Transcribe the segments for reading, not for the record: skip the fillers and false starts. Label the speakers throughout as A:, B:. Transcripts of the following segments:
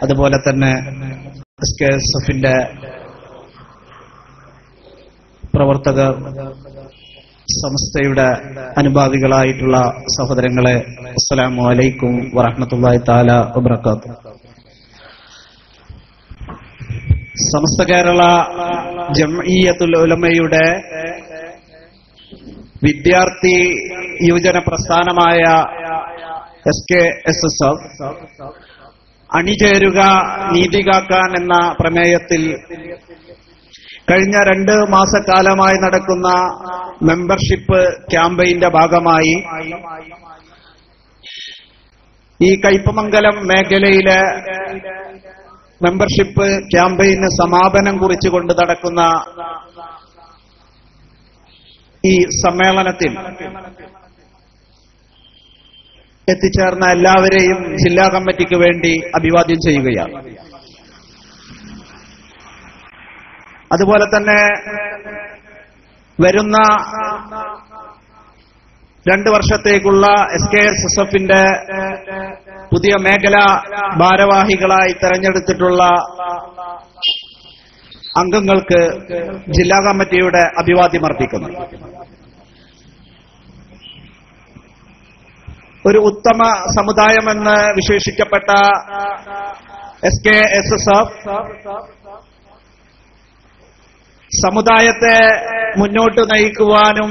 A: അതുപോലെ തന്നെ SKSF-ന്റെ പ്രവർത്തകർ, സംസ്ഥയുടെ അനുഭാവികളായിട്ടുള്ള സഹോദരങ്ങളെ, അസ്സലാമു അലൈക്കും വറഹ്മത്തുള്ളാഹി തആല വബറകാതുഹു. സമസ്ത കേരള ജംഇയ്യത്തുൽ ഉലമയുടെ വിദ്യാർത്ഥി യുവജന പ്രസ്ഥാനമായ SKSF അണിചേരുക നീതി കാക്കാൻ എന്ന പ്രമേയത്തിൽ കഴിഞ്ഞ 2 മാസക്കാലമായി നടക്കുന്ന മെമ്പർഷിപ്പ് ക്യാമ്പയിന്റെ ഭാഗമായി ഈ കയ്പമംഗലം മേഖലയിലെ മെമ്പർഷിപ്പ് ക്യാമ്പയിന് സമാപനം കുറിച്ചുകൊണ്ട് നടക്കുന്ന ഈ സമ്മേളനത്തിൽ എത്തിച്ചേർന്ന എല്ലാവരെയും ജില്ലാ കമ്മിറ്റിക്ക് വേണ്ടി അഭിവാദ്യം ചെയ്യുകയാണ്. അതുപോലെ തന്നെ വരുന്ന 2 വർഷത്തേക്കുള്ള SKSF-ന്റെ പുതിയ മേഖല ഭാരവാഹികളായി തെരഞ്ഞെടുത്തിട്ടുള്ള അംഗങ്ങൾക്ക് ജില്ലാ കമ്മിറ്റിയുടെ അഭിവാദ്യം അർപ്പിക്കുന്നു. ഒരു ഉത്തമ സമുദായമെന്ന് വിശേഷിക്കപ്പെട്ട SKSF സമുദായത്തെ മുന്നോട്ട് നയിക്കുവാനും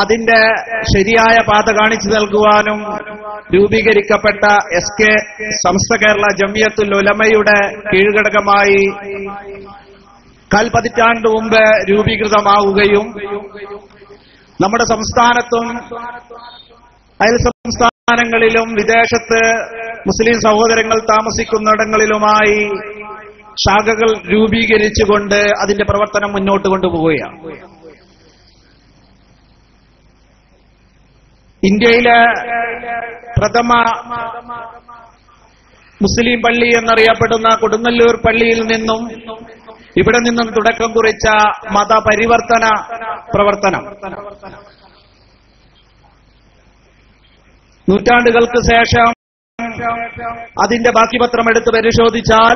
A: അതിന്റെ ശരിയായ പാത കാണിച്ചു നൽകുവാനും രൂപീകരിക്കപ്പെട്ട സമസ്ത കേരള ജംഇയ്യത്തുൽ ഉലമയുടെ കീഴ്ഘടകമായി 4 പതിറ്റാണ്ട് മുമ്പ് രൂപീകൃതമാവുകയും നമ്മുടെ സംസ്ഥാനത്തും അയൽ സംസ്ഥാനങ്ങളിലും വിദേശത്ത് മുസ്ലിം സഹോദരങ്ങൾ താമസിക്കുന്നിടങ്ങളിലുമായി ശാഖകൾ രൂപീകരിച്ചുകൊണ്ട് അതിന്റെ പ്രവർത്തനം മുന്നോട്ട് കൊണ്ടുപോവുകയാണ്. ഇന്ത്യയിലെ പ്രഥമ മുസ്ലിം പള്ളി എന്നറിയപ്പെടുന്ന കൊടുങ്ങല്ലൂർ പള്ളിയിൽ നിന്നും ഇവിടെ നിന്നും തുടക്കം കുറിച്ച മതപരിവർത്തന പ്രവർത്തനം നൂറ്റാണ്ടുകൾക്ക് ശേഷം അതിന്റെ ബാക്കി പത്രം എടുത്ത് പരിശോധിച്ചാൽ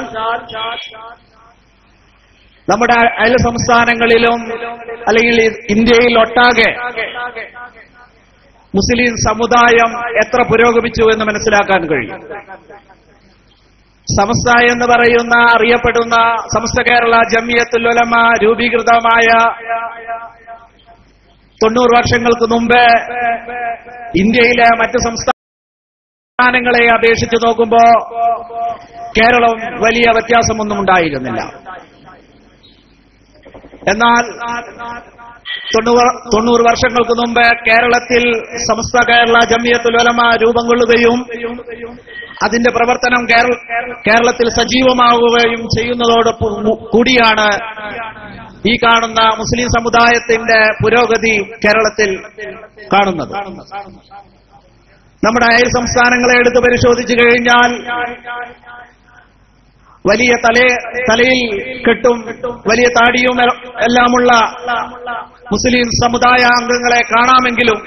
A: നമ്മുടെ അയൽ സംസ്ഥാനങ്ങളിലും അല്ലെങ്കിൽ ഇന്ത്യയിൽ ഒട്ടാകെ മുസ്ലിം സമുദായം എത്ര പുരോഗമിച്ചു എന്ന് മനസ്സിലാക്കാൻ കഴിയും. സമസ്ത എന്ന് പറയുന്ന അറിയപ്പെടുന്ന സമസ്ത കേരള ജംഇയ്യത്തുൽ ഉലമ രൂപീകൃതമായ 90 വർഷങ്ങൾക്ക് മുമ്പ് ഇന്ത്യയിലെ മറ്റ് സംസ്ഥാനങ്ങളെ അപേക്ഷിച്ച് നോക്കുമ്പോ കേരളം വലിയ വ്യത്യാസമൊന്നും ഉണ്ടായിരുന്നില്ല. എന്നാൽ 90 വർഷങ്ങൾക്ക് മുമ്പ് കേരളത്തിൽ സമസ്ത കേരള ജംഇയ്യത്തുൽ ഉലമ രൂപം കൊള്ളുകയും അതിന്റെ പ്രവർത്തനം കേരളത്തിൽ സജീവമാവുകയും ചെയ്യുന്നതോടൊപ്പം കൂടിയാണ് ഈ കാണുന്ന മുസ്ലിം സമുദായത്തിന്റെ പുരോഗതി കേരളത്തിൽ കാണുന്നത്. നമ്മുടെ അയൽ സംസ്ഥാനങ്ങളെ എടുത്ത് പരിശോധിച്ചു കഴിഞ്ഞാൽ വലിയ തലയിൽ കെട്ടും വലിയ താടിയും എല്ലാമുള്ള മുസ്ലിം സമുദായ അംഗങ്ങളെ കാണാമെങ്കിലും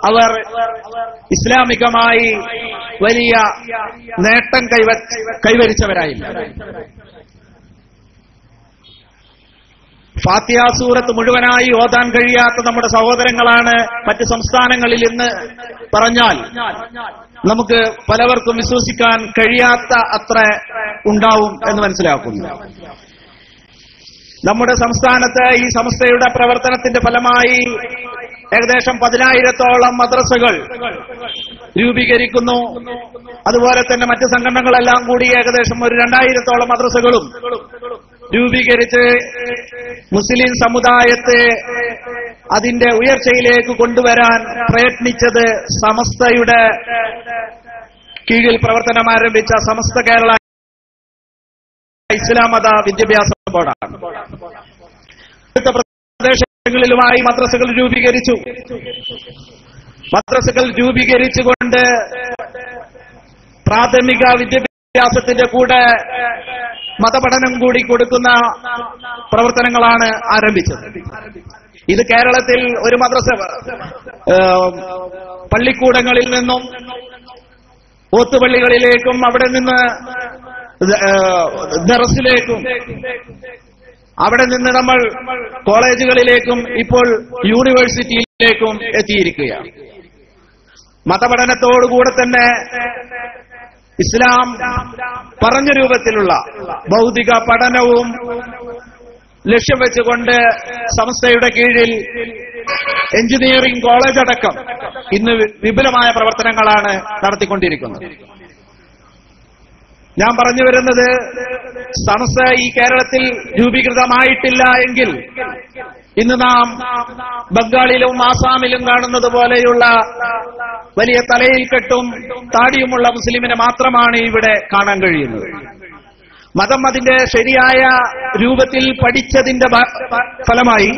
A: അവർ ഇസ്ലാമികമായി വലിയ നേട്ടം കൈവരിച്ചവരായില്ല. ഫാത്തിഹ സൂറത്ത് മുഴുവനായി ഓതാൻ കഴിയാത്ത നമ്മുടെ സഹോദരങ്ങളാണ് മറ്റ് സംസ്ഥാനങ്ങളിൽ ഇന്ന് പറഞ്ഞാൽ നമുക്ക് പലവർക്കും വിശ്വസിക്കാൻ കഴിയാത്ത അത്ര ഉണ്ടാവും എന്ന് മനസ്സിലാക്കുന്നു. നമ്മുടെ സംസ്ഥാനത്ത് ഈ സംസ്ഥയുടെ പ്രവർത്തനത്തിന്റെ ഫലമായി ഏകദേശം 10,000-ഓളം മദ്രസകൾ രൂപീകരിക്കുന്നു. അതുപോലെ തന്നെ മറ്റ് സംഘടനകളെല്ലാം കൂടി ഏകദേശം ഒരു 2,000-ഓളം മദ്രസകളും രൂപീകരിച്ച് മുസ്ലിം സമുദായത്തെ അതിന്റെ ഉയർച്ചയിലേക്ക് കൊണ്ടുവരാൻ പ്രയത്നിച്ചത് സമസ്തയുടെ കീഴിൽ പ്രവർത്തനം ആരംഭിച്ച സമസ്ത കേരള ഇസ്ലാം മത വിദ്യാഭ്യാസ ബോർഡാണ്. പ്രദേശങ്ങളിലുമായി മദ്രസകൾ രൂപീകരിച്ചു. മദ്രസകൾ രൂപീകരിച്ചുകൊണ്ട് പ്രാഥമിക വിദ്യാഭ്യാസത്തിന്റെ കൂടെ മതപഠനം കൂടി കൊടുക്കുന്ന പ്രവർത്തനങ്ങളാണ് ആരംഭിച്ചത്. ഇത് കേരളത്തിൽ ഒരു മദ്രസ പള്ളിക്കൂടങ്ങളിൽ നിന്നും ഓത്തുപള്ളികളിലേക്കും അവിടെ നിന്ന് ദറസിലേക്കും അവിടെ നിന്ന് നമ്മൾ കോളേജുകളിലേക്കും ഇപ്പോൾ യൂണിവേഴ്സിറ്റിയിലേക്കും എത്തിയിരിക്കുകയാണ്. മതപഠനത്തോടുകൂടെ തന്നെ ഇസ്ലാം പറഞ്ഞ രൂപത്തിലുള്ള ഭൗതിക പഠനവും ലക്ഷ്യം വെച്ചുകൊണ്ട് സംസ്ഥയുടെ കീഴിൽ എഞ്ചിനീയറിംഗ് കോളേജ് അടക്കം ഇന്ന് വിപുലമായ പ്രവർത്തനങ്ങളാണ് നടത്തിക്കൊണ്ടിരിക്കുന്നത്. ഞാൻ പറഞ്ഞു വരുന്നത്, സംസ്ഥ ഈ കേരളത്തിൽ രൂപീകൃതമായിട്ടില്ല എങ്കിൽ ഇന്ന് നാം ബംഗാളിലും ആസാമിലും കാണുന്നത് പോലെയുള്ള വലിയ തലയിൽ കെട്ടും താടിയുമുള്ള മുസ്ലിമിനെ മാത്രമാണ് ഇവിടെ കാണാൻ കഴിയുന്നത്. മതം അതിന്റെ ശരിയായ രൂപത്തിൽ പഠിച്ചതിന്റെ ഫലമായി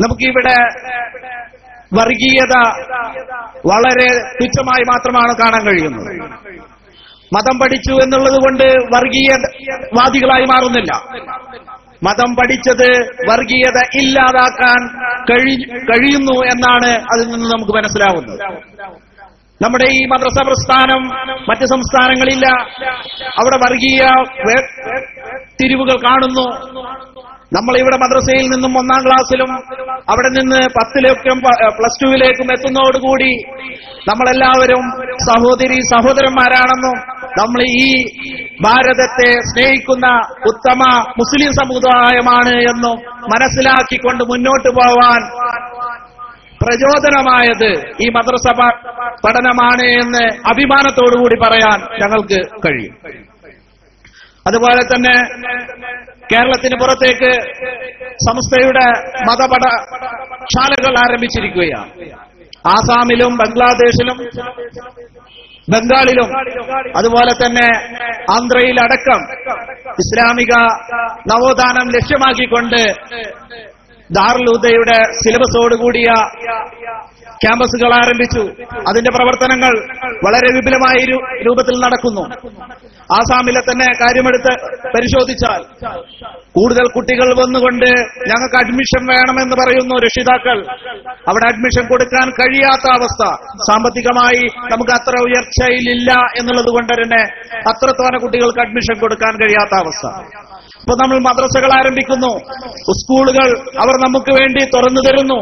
A: നമുക്കിവിടെ വർഗീയത വളരെ തുച്ഛമായി മാത്രമാണ് കാണാൻ കഴിയുന്നത്. മതം പഠിച്ചു എന്നുള്ളത് കൊണ്ട് വർഗീയവാദികളായി മാറുന്നില്ല. മതം പഠിച്ചത് വർഗീയത ഇല്ലാതാക്കാൻ കഴിയുന്നു എന്നാണ് അതിൽ നിന്ന് നമുക്ക് മനസ്സിലാവുന്നത്. നമ്മുടെ ഈ മദ്രസ പ്രസ്ഥാനം മറ്റ് സംസ്ഥാനങ്ങളില്ല. അവിടെ വർഗീയ തിരിവുകൾ കാണുന്നു. നമ്മളിവിടെ മദ്രസയിൽ നിന്നും 1-ാം ക്ലാസ്സിലും അവിടെ നിന്ന് 10ലേക്കും +2-ലേക്കും എത്തുന്നതോടുകൂടി നമ്മളെല്ലാവരും സഹോദരന്മാരാണെന്നും നമ്മൾ ഈ ഭാരതത്തെ സ്നേഹിക്കുന്ന ഉത്തമ മുസ്ലിം സമുദായമാണ് എന്നും മനസ്സിലാക്കിക്കൊണ്ട് മുന്നോട്ട് പോവാൻ പ്രചോദനമായത് ഈ മദ്രസ പഠനമാണ് എന്ന് അഭിമാനത്തോടുകൂടി പറയാൻ ഞങ്ങൾക്ക് കഴിയും. അതുപോലെ തന്നെ കേരളത്തിന് പുറത്തേക്ക് സംസ്ഥയുടെ മതപഠശാലകൾ ആരംഭിച്ചിരിക്കുകയാണ്. ആസാമിലും ബംഗ്ലാദേശിലും ബംഗാളിലും അതുപോലെ തന്നെ ആന്ധ്രയിലടക്കം ഇസ്ലാമിക നവോത്ഥാനം ലക്ഷ്യമാക്കിക്കൊണ്ട് ദാറുൽ ഹുദയുടെ സിലബസോടുകൂടിയ ക്യാമ്പസുകൾ ആരംഭിച്ചു. അതിന്റെ പ്രവർത്തനങ്ങൾ വളരെ വിപുലമായ രൂപത്തിൽ നടക്കുന്നു. ആസാമിലെ തന്നെ കാര്യമെടുത്ത് പരിശോധിച്ചാൽ കൂടുതൽ കുട്ടികൾ വന്നുകൊണ്ട് ഞങ്ങൾക്ക് അഡ്മിഷൻ വേണമെന്ന് പറയുന്നു രക്ഷിതാക്കൾ. അവിടെ അഡ്മിഷൻ കൊടുക്കാൻ കഴിയാത്ത അവസ്ഥ. സാമ്പത്തികമായി നമുക്ക് അത്ര ഉയർച്ചയിലില്ല എന്നുള്ളത് കൊണ്ട് തന്നെ അത്രത്തോനെ കുട്ടികൾക്ക് അഡ്മിഷൻ കൊടുക്കാൻ കഴിയാത്ത അവസ്ഥ. ഇപ്പൊ നമ്മൾ മദ്രസകൾ ആരംഭിക്കുന്നു, സ്കൂളുകൾ അവർ നമുക്ക് വേണ്ടി തുറന്നു തരുന്നു.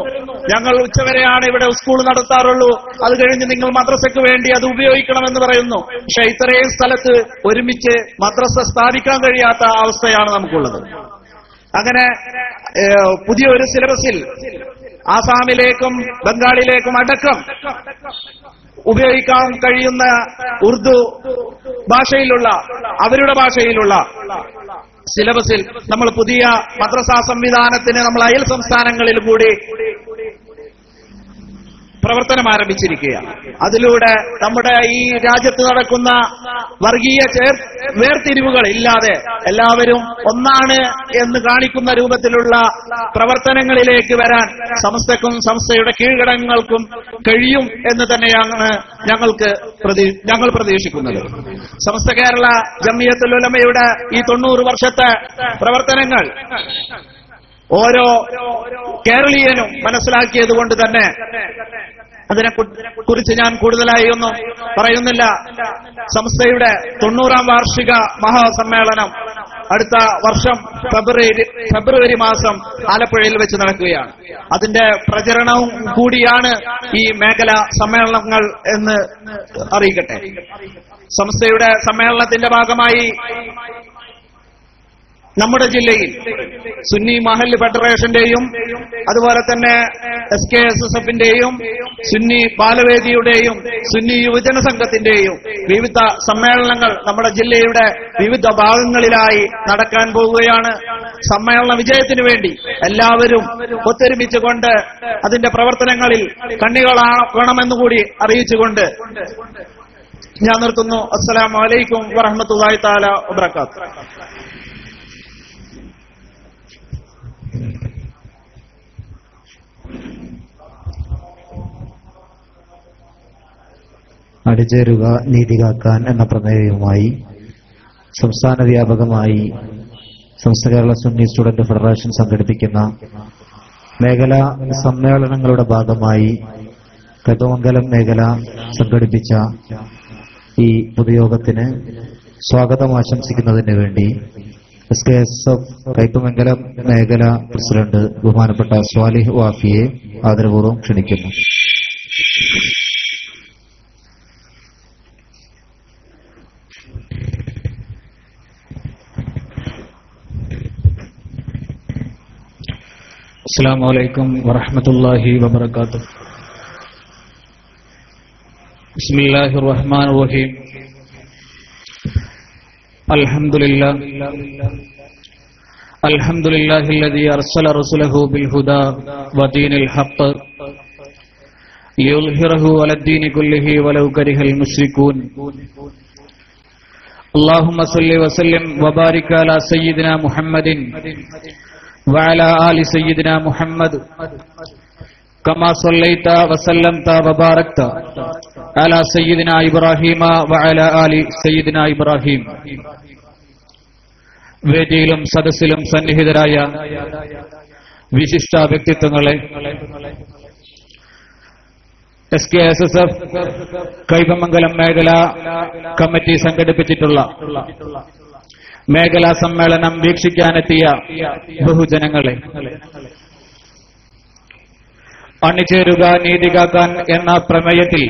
A: ഞങ്ങൾ ഉച്ചവരെയാണ് ഇവിടെ സ്കൂൾ നടത്താറുള്ളൂ, അത് കഴിഞ്ഞ് നിങ്ങൾ മദ്രസയ്ക്ക് വേണ്ടി അത് ഉപയോഗിക്കണമെന്ന് പറയുന്നു. പക്ഷെ ഇത്രയും സ്ഥലത്ത് ഒരുമിച്ച് മദ്രസ സ്ഥാപിക്കാൻ കഴിയാത്ത അവസ്ഥയാണ് നമുക്കുള്ളത്. അങ്ങനെ പുതിയൊരു സിലബസിൽ ആസാമിലേക്കും ബംഗാളിലേക്കും അടക്കം ഉപയോഗിക്കാൻ കഴിയുന്ന ഉറുദു ഭാഷയിലുള്ള അവരുടെ ഭാഷയിലുള്ള സിലബസിൽ നമ്മൾ പുതിയ മദ്രസാ സംവിധാനത്തിന് നമ്മൾ അയൽ സംസ്ഥാനങ്ങളിൽ കൂടി പ്രവർത്തനം ആരംഭിച്ചിരിക്കുകയാണ്. അതിലൂടെ നമ്മുടെ ഈ രാജ്യത്ത് നടക്കുന്ന വർഗീയ വേർതിരിവുകൾ ഇല്ലാതെ എല്ലാവരും ഒന്നാണ് എന്ന് കാണിക്കുന്ന രൂപത്തിലുള്ള പ്രവർത്തനങ്ങളിലേക്ക് വരാൻ സംസ്ഥയ്ക്കും സംസ്ഥയുടെ കീഴ്ഘടകങ്ങൾക്കും കഴിയും എന്ന് തന്നെയാണ് ഞങ്ങൾ പ്രതീക്ഷിക്കുന്നത്. സമസ്ത കേരള ജംഇയ്യത്തുൽ ഉലമയുടെ ഈ 90 വർഷത്തെ പ്രവർത്തനങ്ങൾ ഓരോ കേരളീയനും മനസ്സിലാക്കിയത് കൊണ്ട് തന്നെ അതിനെ കുറിച്ച് ഞാൻ കൂടുതലായി ഒന്നും പറയുന്നില്ല. സംസ്ഥയുടെ 90ാം വാർഷിക മഹാസമ്മേളനം അടുത്ത വർഷം ഫെബ്രുവരി മാസം ആലപ്പുഴയിൽ വെച്ച് നടക്കുകയാണ്. അതിന്റെ പ്രചരണവും കൂടിയാണ് ഈ മേഖലാ സമ്മേളനങ്ങൾ എന്ന് അറിയിക്കട്ടെ. സംസ്ഥയുടെ സമ്മേളനത്തിന്റെ ഭാഗമായി നമ്മുടെ ജില്ലയിൽ സുന്നി മഹല്ല് ഫെഡറേഷന്റെയും അതുപോലെ തന്നെ SKSSFന്റെയും സുന്നി ബാലവേദിയുടെയും സുന്നി യുവജന സംഘത്തിന്റെയും വിവിധ സമ്മേളനങ്ങൾ നമ്മുടെ ജില്ലയുടെ വിവിധ ഭാഗങ്ങളിലായി നടക്കാൻ പോവുകയാണ്. സമ്മേളന വിജയത്തിനു വേണ്ടി എല്ലാവരും ഒത്തൊരുമിച്ചുകൊണ്ട് അതിന്റെ പ്രവർത്തനങ്ങളിൽ കണ്ണികളാക്കണമെന്നുകൂടി അറിയിച്ചുകൊണ്ട് ഞാൻ നിർത്തുന്നു. അസ്സലാമു അലൈക്കും വറഹ്മത്തുള്ളാഹി തആല വബറകാതുഹു.
B: അണിചേരുക നീതി കാക്കാൻ എന്ന പ്രമേയവുമായി സംസ്ഥാന വ്യാപകമായി സംസ്ഥ കേരള സുന്നി സ്റ്റുഡന്റ് ഫെഡറേഷൻ സംഘടിപ്പിക്കുന്ന മേഖലാ സമ്മേളനങ്ങളുടെ ഭാഗമായി കൈതമംഗലം മേഖല സംഘടിപ്പിച്ച ഈ പൊതുയോഗത്തിന് സ്വാഗതം ആശംസിക്കുന്നതിന് വേണ്ടി SKSF കയ്പമംഗലം മേഖല പ്രസിഡന്റ് ബഹുമാനപ്പെട്ട സ്വാലിഹ് വാഫിയെ ആദരപൂർവ്വം ക്ഷണിക്കുന്നു.
C: അസ്സലാമു അലൈക്കും വറഹ്മത്തുള്ളാഹി വബറകാതുഹു. ബിസ്മില്ലാഹിർ റഹ്മാനിർ റഹീം. അൽഹംദുലില്ലാഹില്ലദീ അർസല റസൂലഹു ബിൽ ഹുദാ വദീനിൽ ഹഖ് ലിയുദ്ഹിറഹു അലദ്ദീനി കുല്ലിഹി വലൗ കരിഹൽ മുശ്രികൂൻ. അല്ലാഹുമ്മ സ്വല്ലി വസല്ലിം വബാരിക് അലാ സയ്യിദിനാ മുഹമ്മദിൻ وعلى آل سيدنا محمد كما صليت وسلمت وباركت على سيدنا إبراهيم وعلى آل سيدنا إبراهيم. വേദിയിലും സദസ്സിലും സന്നിഹിതരായ വിശിഷ്ട വ്യക്തിത്വങ്ങളെ, SKSF കയ്പമംഗലം മേഖല കമ്മിറ്റി സംഘടിപ്പിച്ചിട്ടുള്ള മേഖലാ സമ്മേളനം വീക്ഷിക്കാനെത്തിയ ബഹുജനങ്ങളെ, അണിചേരുക നീതി കാക്കാൻ എന്ന പ്രമേയത്തിൽ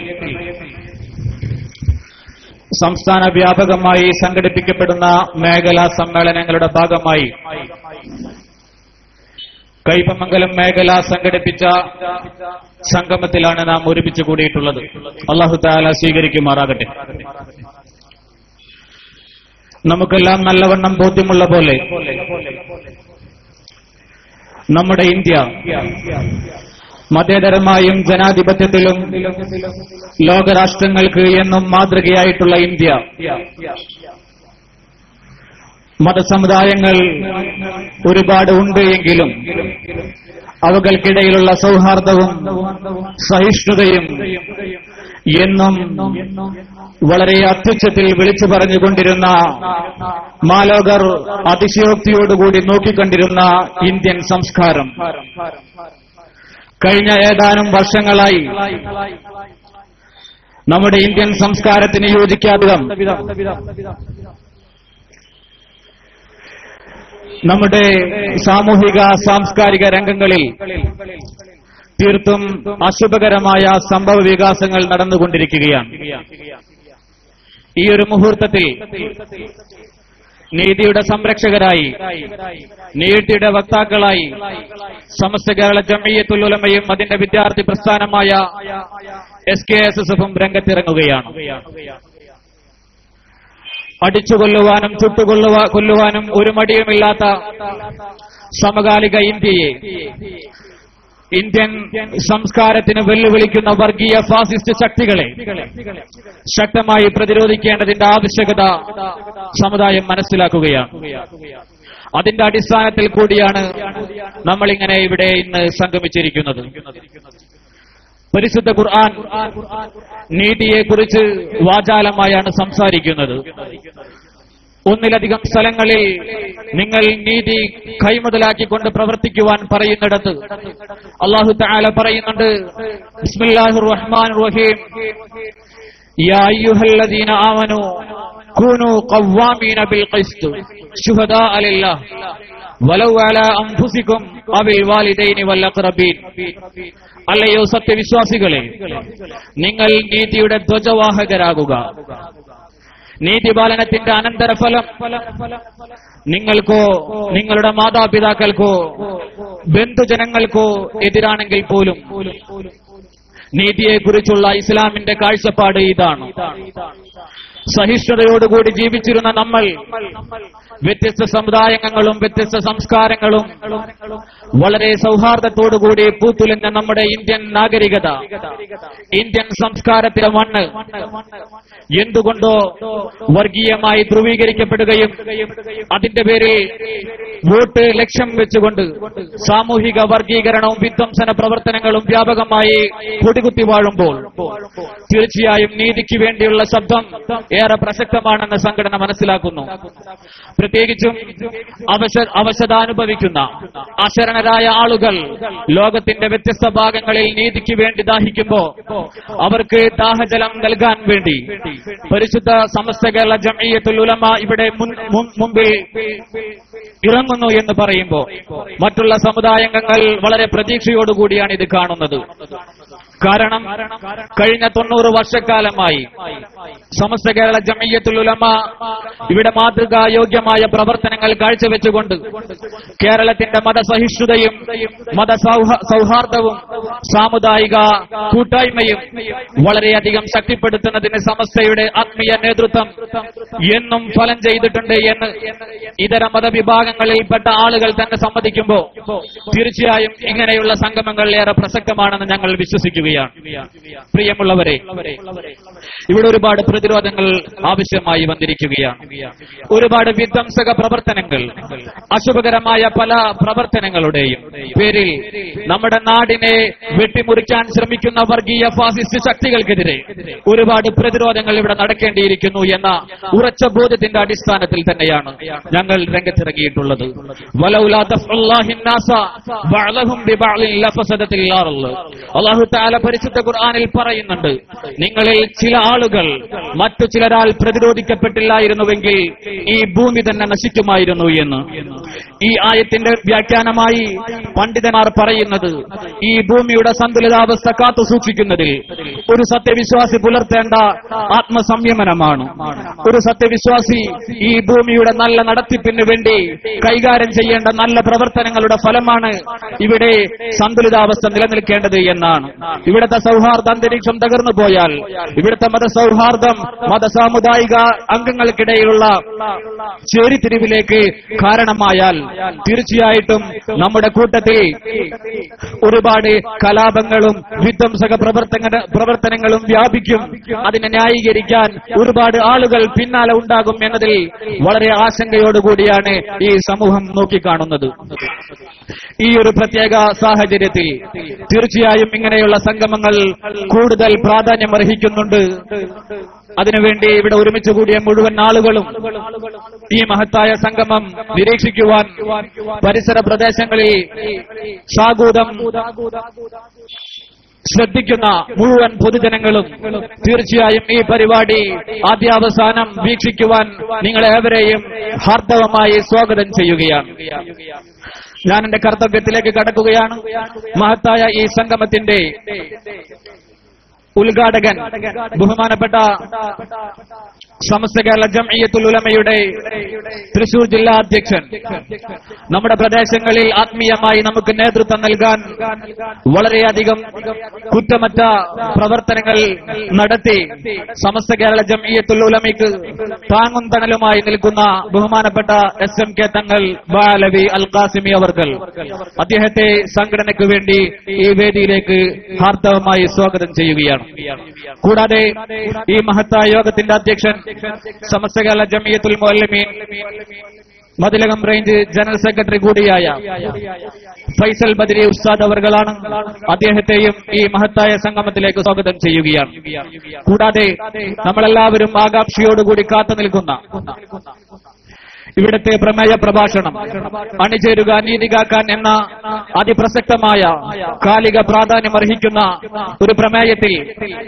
C: സംസ്ഥാന വ്യാപകമായി സംഘടിപ്പിക്കപ്പെടുന്ന മേഖലാ സമ്മേളനങ്ങളുടെ ഭാഗമായി കയ്പമംഗലം മേഖല സംഘടിപ്പിച്ച സംഗമത്തിലാണ് നാം ഒരുമിച്ച് കൂടിയിട്ടുള്ളത്. അല്ലാഹു തആല സ്വീകരിക്കുമാറാകട്ടെ. നമുക്കെല്ലാം നല്ലവണ്ണം ബോധ്യമുള്ള പോലെ നമ്മുടെ ഇന്ത്യ മതേതരമായും ജനാധിപത്യത്തിലും ലോകരാഷ്ട്രങ്ങൾക്ക് എന്നും മാതൃകയായിട്ടുള്ള ഇന്ത്യ, മതസമുദായങ്ങൾ ഒരുപാട് ഉണ്ട് എങ്കിലും അവകൾക്കിടയിലുള്ള സൗഹാർദ്ദവും സഹിഷ്ണുതയും എന്നും വളരെ അത്യുച്ചത്തിൽ വിളിച്ചു പറഞ്ഞുകൊണ്ടിരുന്ന, മാലോകർ അതിശയോക്തിയോടുകൂടി നോക്കിക്കണ്ടിരുന്ന ഇന്ത്യൻ സംസ്കാരം കഴിഞ്ഞ ഏതാനും വർഷങ്ങളായി നമ്മുടെ ഇന്ത്യൻ സംസ്കാരത്തിന് യോജിക്കാതെ നമ്മുടെ സാമൂഹിക സാംസ്കാരിക രംഗങ്ങളിൽ തീർത്തും അശുഭകരമായ സംഭവ വികാസങ്ങൾ നടന്നുകൊണ്ടിരിക്കുകയാണ്. ഈ ഒരു മുഹൂർത്തത്തിൽ നീതിയുടെ സംരക്ഷകരായി, നീതിയുടെ വക്താക്കളായി സമസ്ത കേരള ജംഇയ്യത്തുൽ ഉലമയും അതിന്റെ വിദ്യാർത്ഥി പ്രസ്ഥാനമായ SKSF-ഉം രംഗത്തിറങ്ങുകയാണ്. അടിച്ചുകൊല്ലുവാനും ചുട്ടുകൊല്ലുവാനും ഒരു മടിയുമില്ലാത്ത സമകാലിക ഇന്ത്യയെ, ഇന്ത്യൻ സംസ്കാരത്തിന് വെല്ലുവിളിക്കുന്ന വർഗീയ ഫാസിസ്റ്റ് ശക്തികളെ ശക്തമായി പ്രതിരോധിക്കേണ്ടതിന്റെ ആവശ്യകത സമുദായം മനസ്സിലാക്കുകയാണ്. അതിന്റെ അടിസ്ഥാനത്തിൽ കൂടിയാണ് നമ്മളിങ്ങനെ ഇവിടെ ഇന്ന് സംഗമിച്ചിരിക്കുന്നത്. പരിശുദ്ധ ഖുർആൻ നീതിയെക്കുറിച്ച് വാചാലമായാണ് സംസാരിക്കുന്നത്. ഒന്നിലധികം സ്ഥലങ്ങളിൽ നിങ്ങൾ നീതി കൈമുതലാക്കിക്കൊണ്ട് പ്രവർത്തിക്കുവാൻ പറയുന്നിടത്ത് അല്ലാഹു തആല പറയുന്നുണ്ട്, ബിസ്മില്ലാഹിർ റഹ്മാനിർ റഹീം, യാ അയ്യുഹല്ലദീന ആമനൂ കൂനൂ ഖവ്വാമീന ബിൽ ഖിസ്ത് ശുഹദാഅ ലില്ലാഹ് വലൗ അലാ അൻഫുസികും അവിൽ വാലിദൈനി വൽ അഖ്റബീൻ. അല്ലയോ സത്യവിശ്വാസികളെ, നിങ്ങൾ നീതിയുടെ ധ്വജവാഹകരാകുക. നീതിപാലനത്തിന്റെ അനന്തരഫലം നിങ്ങൾക്കോ നിങ്ങളുടെ മാതാപിതാക്കൾക്കോ ബന്ധുജനങ്ങൾക്കോ എതിരാണെങ്കിൽ പോലും നീതിയെക്കുറിച്ചുള്ള ഇസ്ലാമിന്റെ കാഴ്ചപ്പാട് ഇതാണ്. സഹിഷ്ണുതയോടുകൂടി ജീവിച്ചിരുന്ന നമ്മൾ വ്യത്യസ്ത സമുദായങ്ങളും വ്യത്യസ്ത സംസ്കാരങ്ങളും വളരെ സൗഹാർദ്ദത്തോടുകൂടി പൂത്തുലഞ്ഞ നമ്മുടെ ഇന്ത്യൻ നാഗരികത, ഇന്ത്യൻ സംസ്കാരത്തിലെ മണ്ണ് എന്തുകൊണ്ടോ വർഗീയമായി ധ്രുവീകരിക്കപ്പെടുകയും അതിന്റെ പേരിൽ വോട്ട് ലക്ഷ്യം വെച്ചുകൊണ്ട് സാമൂഹിക വർഗീകരണവും വിധ്വംസന പ്രവർത്തനങ്ങളും വ്യാപകമായി കൊടികുത്തി വാഴുമ്പോൾ തീർച്ചയായും നീതിക്ക് വേണ്ടിയുള്ള ശബ്ദം ഏറെ പ്രസക്തമാണെന്ന് സംഘടന മനസ്സിലാക്കുന്നു. പ്രത്യേകിച്ചും അവശതാനുഭവിക്കുന്ന അശരണരായ ആളുകൾ ലോകത്തിന്റെ വ്യത്യസ്ത ഭാഗങ്ങളിൽ നീതിക്ക് വേണ്ടി ദാഹിക്കുമ്പോൾ അവർക്ക് ദാഹജലം നൽകാൻ വേണ്ടി പരിശുദ്ധ സമസ്ത കേരള ജംഇയ്യത്തുൽ ഉലമ ഇവിടെ മുമ്പിൽ ഇറങ്ങുന്നു എന്ന് പറയുമ്പോൾ മറ്റുള്ള സമുദായാംഗങ്ങൾ വളരെ പ്രതീക്ഷയോടുകൂടിയാണ് ഇത് കാണുന്നത്. കാരണം കഴിഞ്ഞ 90 വർഷക്കാലമായി സമസ്ത കേരള ജംഇയ്യത്തുൽ ഉലമ ഇവിടെ മാതൃകായോഗ്യമായ പ്രവർത്തനങ്ങൾ കാഴ്ചവെച്ചുകൊണ്ട് കേരളത്തിന്റെ മതസഹിഷ്ണുതയും മതസൗഹാർദ്ദവും സാമുദായിക കൂട്ടായ്മയും വളരെയധികം ശക്തിപ്പെടുത്തുന്നതിന് സമസ്തയുടെ ആത്മീയ നേതൃത്വം എന്നും ഫലം ചെയ്തിട്ടുണ്ട് എന്ന് ഇതര മതവിഭാഗങ്ങളിൽപ്പെട്ട ആളുകൾ തന്നെ സമ്മതിക്കുമ്പോൾ തീർച്ചയായും ഇങ്ങനെയുള്ള സംഗമങ്ങൾ ഏറെ പ്രസക്തമാണെന്ന് ഞങ്ങൾ വിശ്വസിക്കുകയാണ്. പ്രിയമുള്ളവരെ, ഇവിടെ ഒരുപാട് പ്രതിരോധങ്ങൾ ആവശ്യമായി വന്നിരിക്കുകയാണ്. ഒരുപാട് വിധ്വംസക പ്രവർത്തനങ്ങൾ, അശുഭകരമായ പല പ്രവർത്തനങ്ങളുടെയും പേരിൽ നമ്മുടെ നാടിനെ വെട്ടിമുറിക്കാൻ ശ്രമിക്കുന്ന വർഗീയ ഫാസിസ്റ്റ് ശക്തികൾക്കെതിരെ ഒരുപാട് പ്രതിരോധങ്ങൾ ഇവിടെ നടക്കേണ്ടിയിരിക്കുന്നു എന്ന ഉറച്ച ബോധ്യത്തിന്റെ അടിസ്ഥാനത്തിൽ തന്നെയാണ് ഞങ്ങൾ രംഗത്തിറങ്ങിയിട്ടുള്ളത്. അല്ലാഹു തആല പരിശുദ്ധ ഖുർആനിൽ പറയുന്നുണ്ട്, നിങ്ങളിൽ ചില ആളുകൾ മറ്റു ചിലരാൽ പ്രതിരോധിക്കപ്പെട്ടില്ലായിരുന്നുവെങ്കിൽ ഈ ഭൂമി തന്നെ നശിക്കുമായിരുന്നു എന്ന്. ഈ ആയത്തിന്റെ വ്യാഖ്യാനമായി പണ്ഡിതന്മാർ പറയുന്നത്, ഈ ഭൂമിയുടെ സന്തുലിതാവസ്ഥ കാത്തു സൂക്ഷിക്കുന്നതിൽ ഒരു സത്യവിശ്വാസി പുലർത്തേണ്ട ആത്മസംയമനമാണ്. ഒരു സത്യവിശ്വാസി ഈ ഭൂമിയുടെ നല്ല നടത്തിപ്പിന് വേണ്ടി കൈകാര്യം ചെയ്യേണ്ട നല്ല പ്രവർത്തനങ്ങളുടെ ഫലമാണ് ഇവിടെ സന്തുലിതാവസ്ഥ നിലനിൽക്കേണ്ടത് എന്നാണ്. ഇവിടുത്തെ സൗഹാർദ്ദ അന്തരീക്ഷം തകർന്നു പോയാൽ, ഇവിടുത്തെ മതസൗഹാർദ്ദം മതസാമുദായിക അംഗങ്ങൾക്കിടയിലുള്ള ചേരിതിരിവിലേക്ക് കാരണമായാൽ തീർച്ചയായിട്ടും നമ്മുടെ കൂട്ടത്തിൽ ഒരുപാട് കലാപങ്ങളും വിധ്വംസക പ്രവർത്തനങ്ങളും വ്യാപിക്കും. അതിനെ ന്യായീകരിക്കാൻ ഒരുപാട് ആളുകൾ പിന്നാലെ ഉണ്ടാകും എന്നതിൽ വളരെ ആശങ്കയോടുകൂടിയാണ് ഈ സമൂഹം നോക്കിക്കാണുന്നത്. ഈ ഒരു പ്രത്യേക സാഹചര്യത്തിൽ തീർച്ചയായും ഇങ്ങനെയുള്ള സംഗമങ്ങൾ കൂടുതൽ പ്രാധാന്യമർഹിക്കുന്നുണ്ട്. അതിനുവേണ്ടി ഇവിടെ ഒരുമിച്ച് കൂടിയ മുഴുവൻ ആളുകളും ഈ മഹത്തായ സംഗമം നിരീക്ഷിക്കുവാൻ പരിസര പ്രദേശങ്ങളിൽ സാഗൂതം ശ്രദ്ധിക്കുന്ന മുഴുവൻ പൊതുജനങ്ങളും തീർച്ചയായും ഈ പരിപാടി ആദ്യാവസാനം വീക്ഷിക്കുവാൻ നിങ്ങളേവരെയും ഹാർദവമായി സ്വാഗതം ചെയ്യുകയാണ്. ഞാൻ എന്റെ കർത്തവ്യത്തിലേക്ക് കടക്കുകയാണ്. മഹത്തായ ഈ സംഗമത്തിന്റെ ഉദ്ഘാടകൻ ബഹുമാനപ്പെട്ട സമസ്ത കേരള ജംഇയ്യത്തുൽ ഉലമയുടെ തൃശൂർ ജില്ലാ അധ്യക്ഷൻ, നമ്മുടെ പ്രദേശങ്ങളിൽ ആത്മീയമായി നമുക്ക് നേതൃത്വം നൽകാൻ വളരെയധികം കുറ്റമറ്റ പ്രവർത്തനങ്ങൾ നടത്തി സമസ്ത കേരള ജംഇയ്യത്തുൽ ഉലമയ്ക്ക് താങ്ങും തണലുമായി നിൽക്കുന്ന ബഹുമാനപ്പെട്ട SMK തങ്ങൾ ബാലവി അൽ ഖാസിമി അവർകൾ, അദ്ദേഹത്തെ സംഘടനയ്ക്ക് വേണ്ടി ഈ വേദിയിലേക്ക് ഹാർദവമായി സ്വാഗതം ചെയ്യുകയാണ്. കൂടാതെ ഈ മഹത്തായ യോഗത്തിന്റെ അധ്യക്ഷൻ Samastha Kerala Jamiyyathul Muallimeen Mathilakam range general secretary കൂടിയായ ഫൈസൽ ബദരി ഉസ്താദ് അവർകളാണ്. അദ്ദേഹത്തെയും ഈ മഹത്തായ സംഗമത്തിലേക്ക് സ്വാഗതം ചെയ്യുകയാണ്. കൂടാതെ നമ്മളെല്ലാവരും ആകാംക്ഷയോടുകൂടി കാത്തു നിൽക്കുന്ന ഇവിടുത്തെ പ്രമേയ പ്രഭാഷണം അണിചേരുക നീതി കാക്കാൻ എന്ന അതിപ്രസക്തമായ കാലിക പ്രാധാന്യമർഹിക്കുന്ന ഒരു പ്രമേയത്തിൽ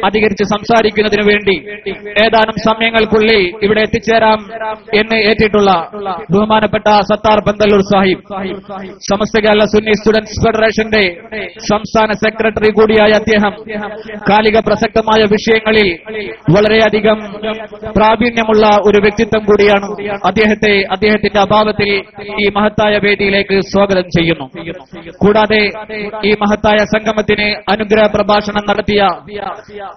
C: അധികരിച്ച് സംസാരിക്കുന്നതിനു വേണ്ടി ഏതാനും സമയങ്ങൾക്കുള്ളിൽ ഇവിടെ എത്തിച്ചേരാം എന്ന് ഏറ്റിട്ടുള്ള ബഹുമാനപ്പെട്ട സത്താർ പന്തല്ലൂർ സാഹിബ്, സമസ്ത കേരള സുന്നി സ്റ്റുഡൻസ് ഫെഡറേഷന്റെ സംസ്ഥാന സെക്രട്ടറി കൂടിയായ അദ്ദേഹം കാലിക പ്രസക്തമായ വിഷയങ്ങളിൽ വളരെയധികം പ്രാവീണ്യമുള്ള ഒരു വ്യക്തിത്വം കൂടിയാണ്. അദ്ദേഹത്തിന്റെ അഭാവത്തിൽ ഈ മഹത്തായ വേദിയിലേക്ക് സ്വാഗതം ചെയ്യുന്നു. കൂടാതെ ഈ മഹത്തായ സംഗമത്തിന് അനുഗ്രഹ പ്രഭാഷണം നടത്തിയ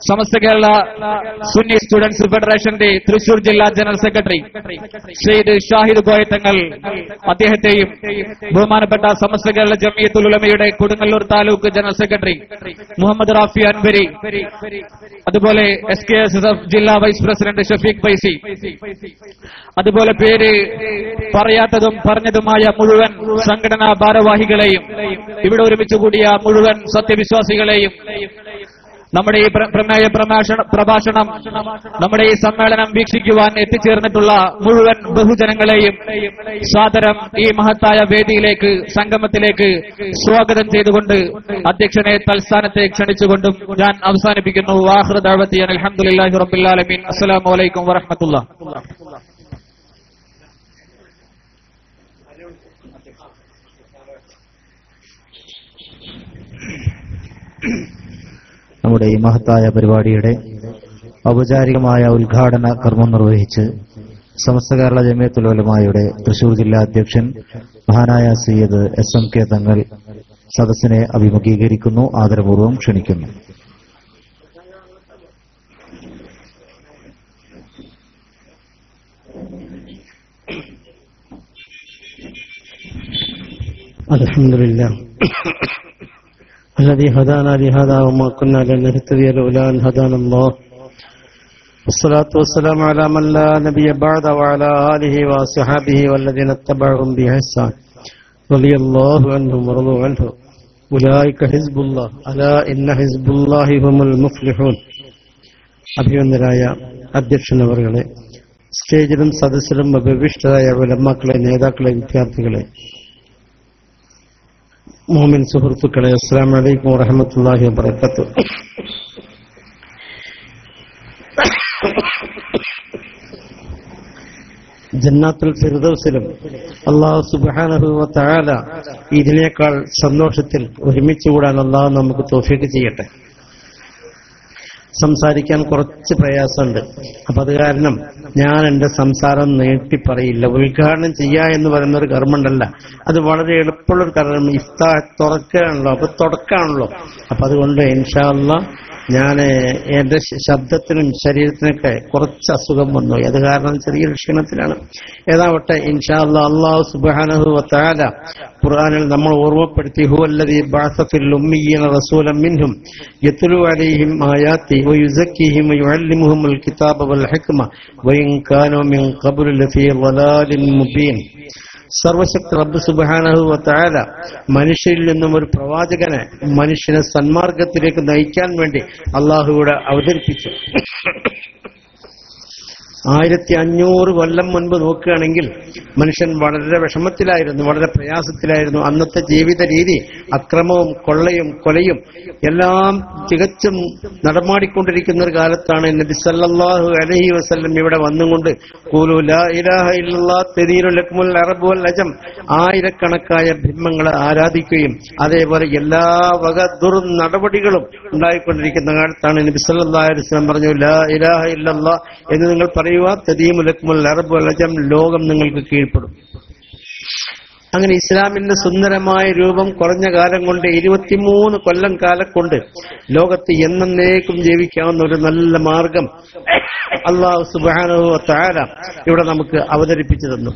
C: സമസ്ത കേരള സുന്നി സ്റ്റുഡൻസ് ഫെഡറേഷന്റെ തൃശൂർ ജില്ലാ ജനറൽ സെക്രട്ടറി സെയ്ദ് ഷാഹിദ് കോയത്തങ്ങൾ, അദ്ദേഹത്തെയും ബഹുമാനപ്പെട്ട സമസ്ത കേരള ജംഇയ്യത്തുൽ ഉലമയുടെ കൊടുങ്ങല്ലൂർ താലൂക്ക് ജനറൽ സെക്രട്ടറി മുഹമ്മദ് റാഫി അൻവരി, അതുപോലെ SKSF ജില്ലാ വൈസ് പ്രസിഡന്റ് ഷഫീഖ് ഫൈസി, അതുപോലെ പേര് പറയാത്തതും പറഞ്ഞതുമായ മുഴുവൻ സംഘടനാ ഭാരവാഹികളെയും ഇവിടെ ഒരുമിച്ച് കൂടിയ മുഴുവൻ സത്യവിശ്വാസികളെയും നമ്മുടെ ഈ പ്രമേയ പ്രഭാഷണം നമ്മുടെ ഈ സമ്മേളനം വീക്ഷിക്കുവാൻ എത്തിച്ചേർന്നിട്ടുള്ള മുഴുവൻ ബഹുജനങ്ങളെയും സാദരം ഈ മഹത്തായ വേദിയിലേക്ക്, സംഗമത്തിലേക്ക് സ്വാഗതം ചെയ്തുകൊണ്ട് അധ്യക്ഷനെ തൽസ്ഥാനത്തെ ക്ഷണിച്ചുകൊണ്ടും ഞാൻ അവസാനിപ്പിക്കുന്നു. ആഖിറു ദഅവതി അൽഹംദുലില്ലാഹി റബ്ബിൽ ആലമീൻ. അസ്സലാമു അലൈക്കും വറഹ്മത്തുള്ളാഹി.
B: നമ്മുടെ ഈ മഹത്തായ പരിപാടിയുടെ ഔപചാരികമായ ഉദ്ഘാടന കർമ്മം നിർവഹിച്ച് സമസ്ത കേരള ജമിയത്തുൽ ഉലമായുടെ തൃശൂർ ജില്ലാ അധ്യക്ഷൻ മഹാനായ സയ്യിദ് SMK തങ്ങൾ സദസ്സിനെ അഭിമുഖീകരിക്കുന്നു. ആദരപൂർവ്വം ക്ഷണിക്കുന്നു.
D: അൽഹംദുലില്ലാ الذي هدانا لهذا وما كنا لنهتدي لولا أن هدانا الله والصلاة والسلام على من لا نبي بعد وعلى آله وصحبه والذين اتبعهم بإحسان رضي الله عنهم ورضوا عنه أولئك حزب الله ألا إن حزب الله هم المفلحون. അഭിനന്ദനായ അധ്യക്ഷനവർകളെ, സ്റ്റേജിലും സദസ്സിലും അഭിവിഷ്ടരായ ഉലമാക്കളെ, നേതാക്കളെ, വിദ്യാർത്ഥികളെ, മോമിൻ സുഹൃത്തുക്കളെ, അസ്സലാമു അലൈക്കും വറഹ്മത്തുള്ളാഹി വബറകാതുഹു. ജന്നാത്തുൽ ഫിർദൗസിലും അല്ലാഹു സുബ്ഹാനഹു വ തആല ഇതിനേക്കാൾ സന്തോഷത്തിൽ ഒരുമിച്ച് കൂടാൻ അല്ലാഹു നമുക്ക് തൗഫീഖ് ചെയ്യട്ടെ. സംസാരിക്കാൻ കുറച്ച് പ്രയാസമുണ്ട്. അപ്പൊ അത് കാരണം ഞാൻ എന്റെ സംസാരം നീട്ടി പറയില്ല. ഉദ്ഘാടനം ചെയ്യുക എന്ന് പറയുന്ന ഒരു കർമ്മമുണ്ടല്ല, അത് വളരെ എളുപ്പമുള്ളൊരു കർമ്മം. തുറക്കുകയാണല്ലോ, അപ്പൊ തുടക്കാണല്ലോ. അപ്പൊ അതുകൊണ്ട് ഇൻഷാ അല്ലാഹ് ഞാൻ എന്റെ ശബ്ദത്തിനും ശരീരത്തിനൊക്കെ കുറച്ച് അസുഖം വന്നു. അത് കാരണം ചെറിയൊരു ക്ഷീണത്തിലാണ്. ഏതാവട്ടെ, ഇൻഷാ അല്ലാഹ് അല്ലാഹു സുബ്ഹാനഹു വ തആല ഖുർആനിൽ നമ്മൾ ഓർമ്മപ്പെടുത്തി, ഹുവല്ലദീ ബഅസ ഫിൽ ഉമ്മീന റസൂലൻ മിൻഹും യത്ലു അലൈഹിം ആയാതി വയുസക്കിഹിം വയുഅല്ലിമുഹുൽ കിതാബ വൽ ഹിക്മ വഇൻ കാനൂ മിൻ ഖബ്ലു ലഫീ ളലാലിൻ മുബീൻ. സർവശക്ത റബ്ബ് സുബ്ഹാനഹു വ തആല മനുഷ്യരിൽ നിന്നും ഒരു പ്രവാചകനെ മനുഷ്യനെ സന്മാർഗത്തിലേക്ക് നയിക്കാൻ വേണ്ടി അള്ളാഹുവിടെ അവതരിപ്പിച്ചു. 1500 കൊല്ലം മുൻപ് നോക്കുകയാണെങ്കിൽ മനുഷ്യൻ വളരെ വിഷമത്തിലായിരുന്നു, വളരെ പ്രയാസത്തിലായിരുന്നു. അന്നത്തെ ജീവിത രീതി അക്രമവും കൊള്ളയും കൊലയും എല്ലാം തികച്ചും നടമാടിക്കൊണ്ടിരിക്കുന്ന ഒരു കാലത്താണ് നബി സല്ലല്ലാഹു അലൈഹി വസല്ലം ഇവിടെ വന്നുകൊണ്ട് ഖൂലു ലാ ഇലാഹ ഇല്ലല്ലാഹ് തദീനു ലക്കുമുൽ അറബ് വൽ അജം, ആയിരക്കണക്കായ ബ്രഹ്മങ്ങളെ ആരാധിക്കുകയും അതേപോലെ എല്ലാ വക ദുർനടപടികളും ഉണ്ടായിക്കൊണ്ടിരിക്കുന്ന കാലത്താണ് നബി സല്ലല്ലാഹു അലൈഹി വസല്ലം പറഞ്ഞു, ലാ ഇലാഹ ഇല്ലല്ലാഹ് എന്ന് നിങ്ങൾ പറയുക, തദീമു ലക്കുമുൽ അറബ് വൽ അജം, ലോകം നിങ്ങൾക്ക് കീഴ്പ്പെടും. അങ്ങനെ ഇസ്ലാമിന്റെ സുന്ദരമായ രൂപം കുറഞ്ഞ കാലം കൊണ്ട് 23 കൊല്ലം കാലം കൊണ്ട് ലോകത്ത് എന്നേക്കും ജീവിക്കാവുന്ന ഒരു നല്ല മാർഗം അല്ലാഹു സുബ്ഹാനഹു വ തആല ഇവിടെ നമുക്ക് അവതരിപ്പിച്ചു തന്നു.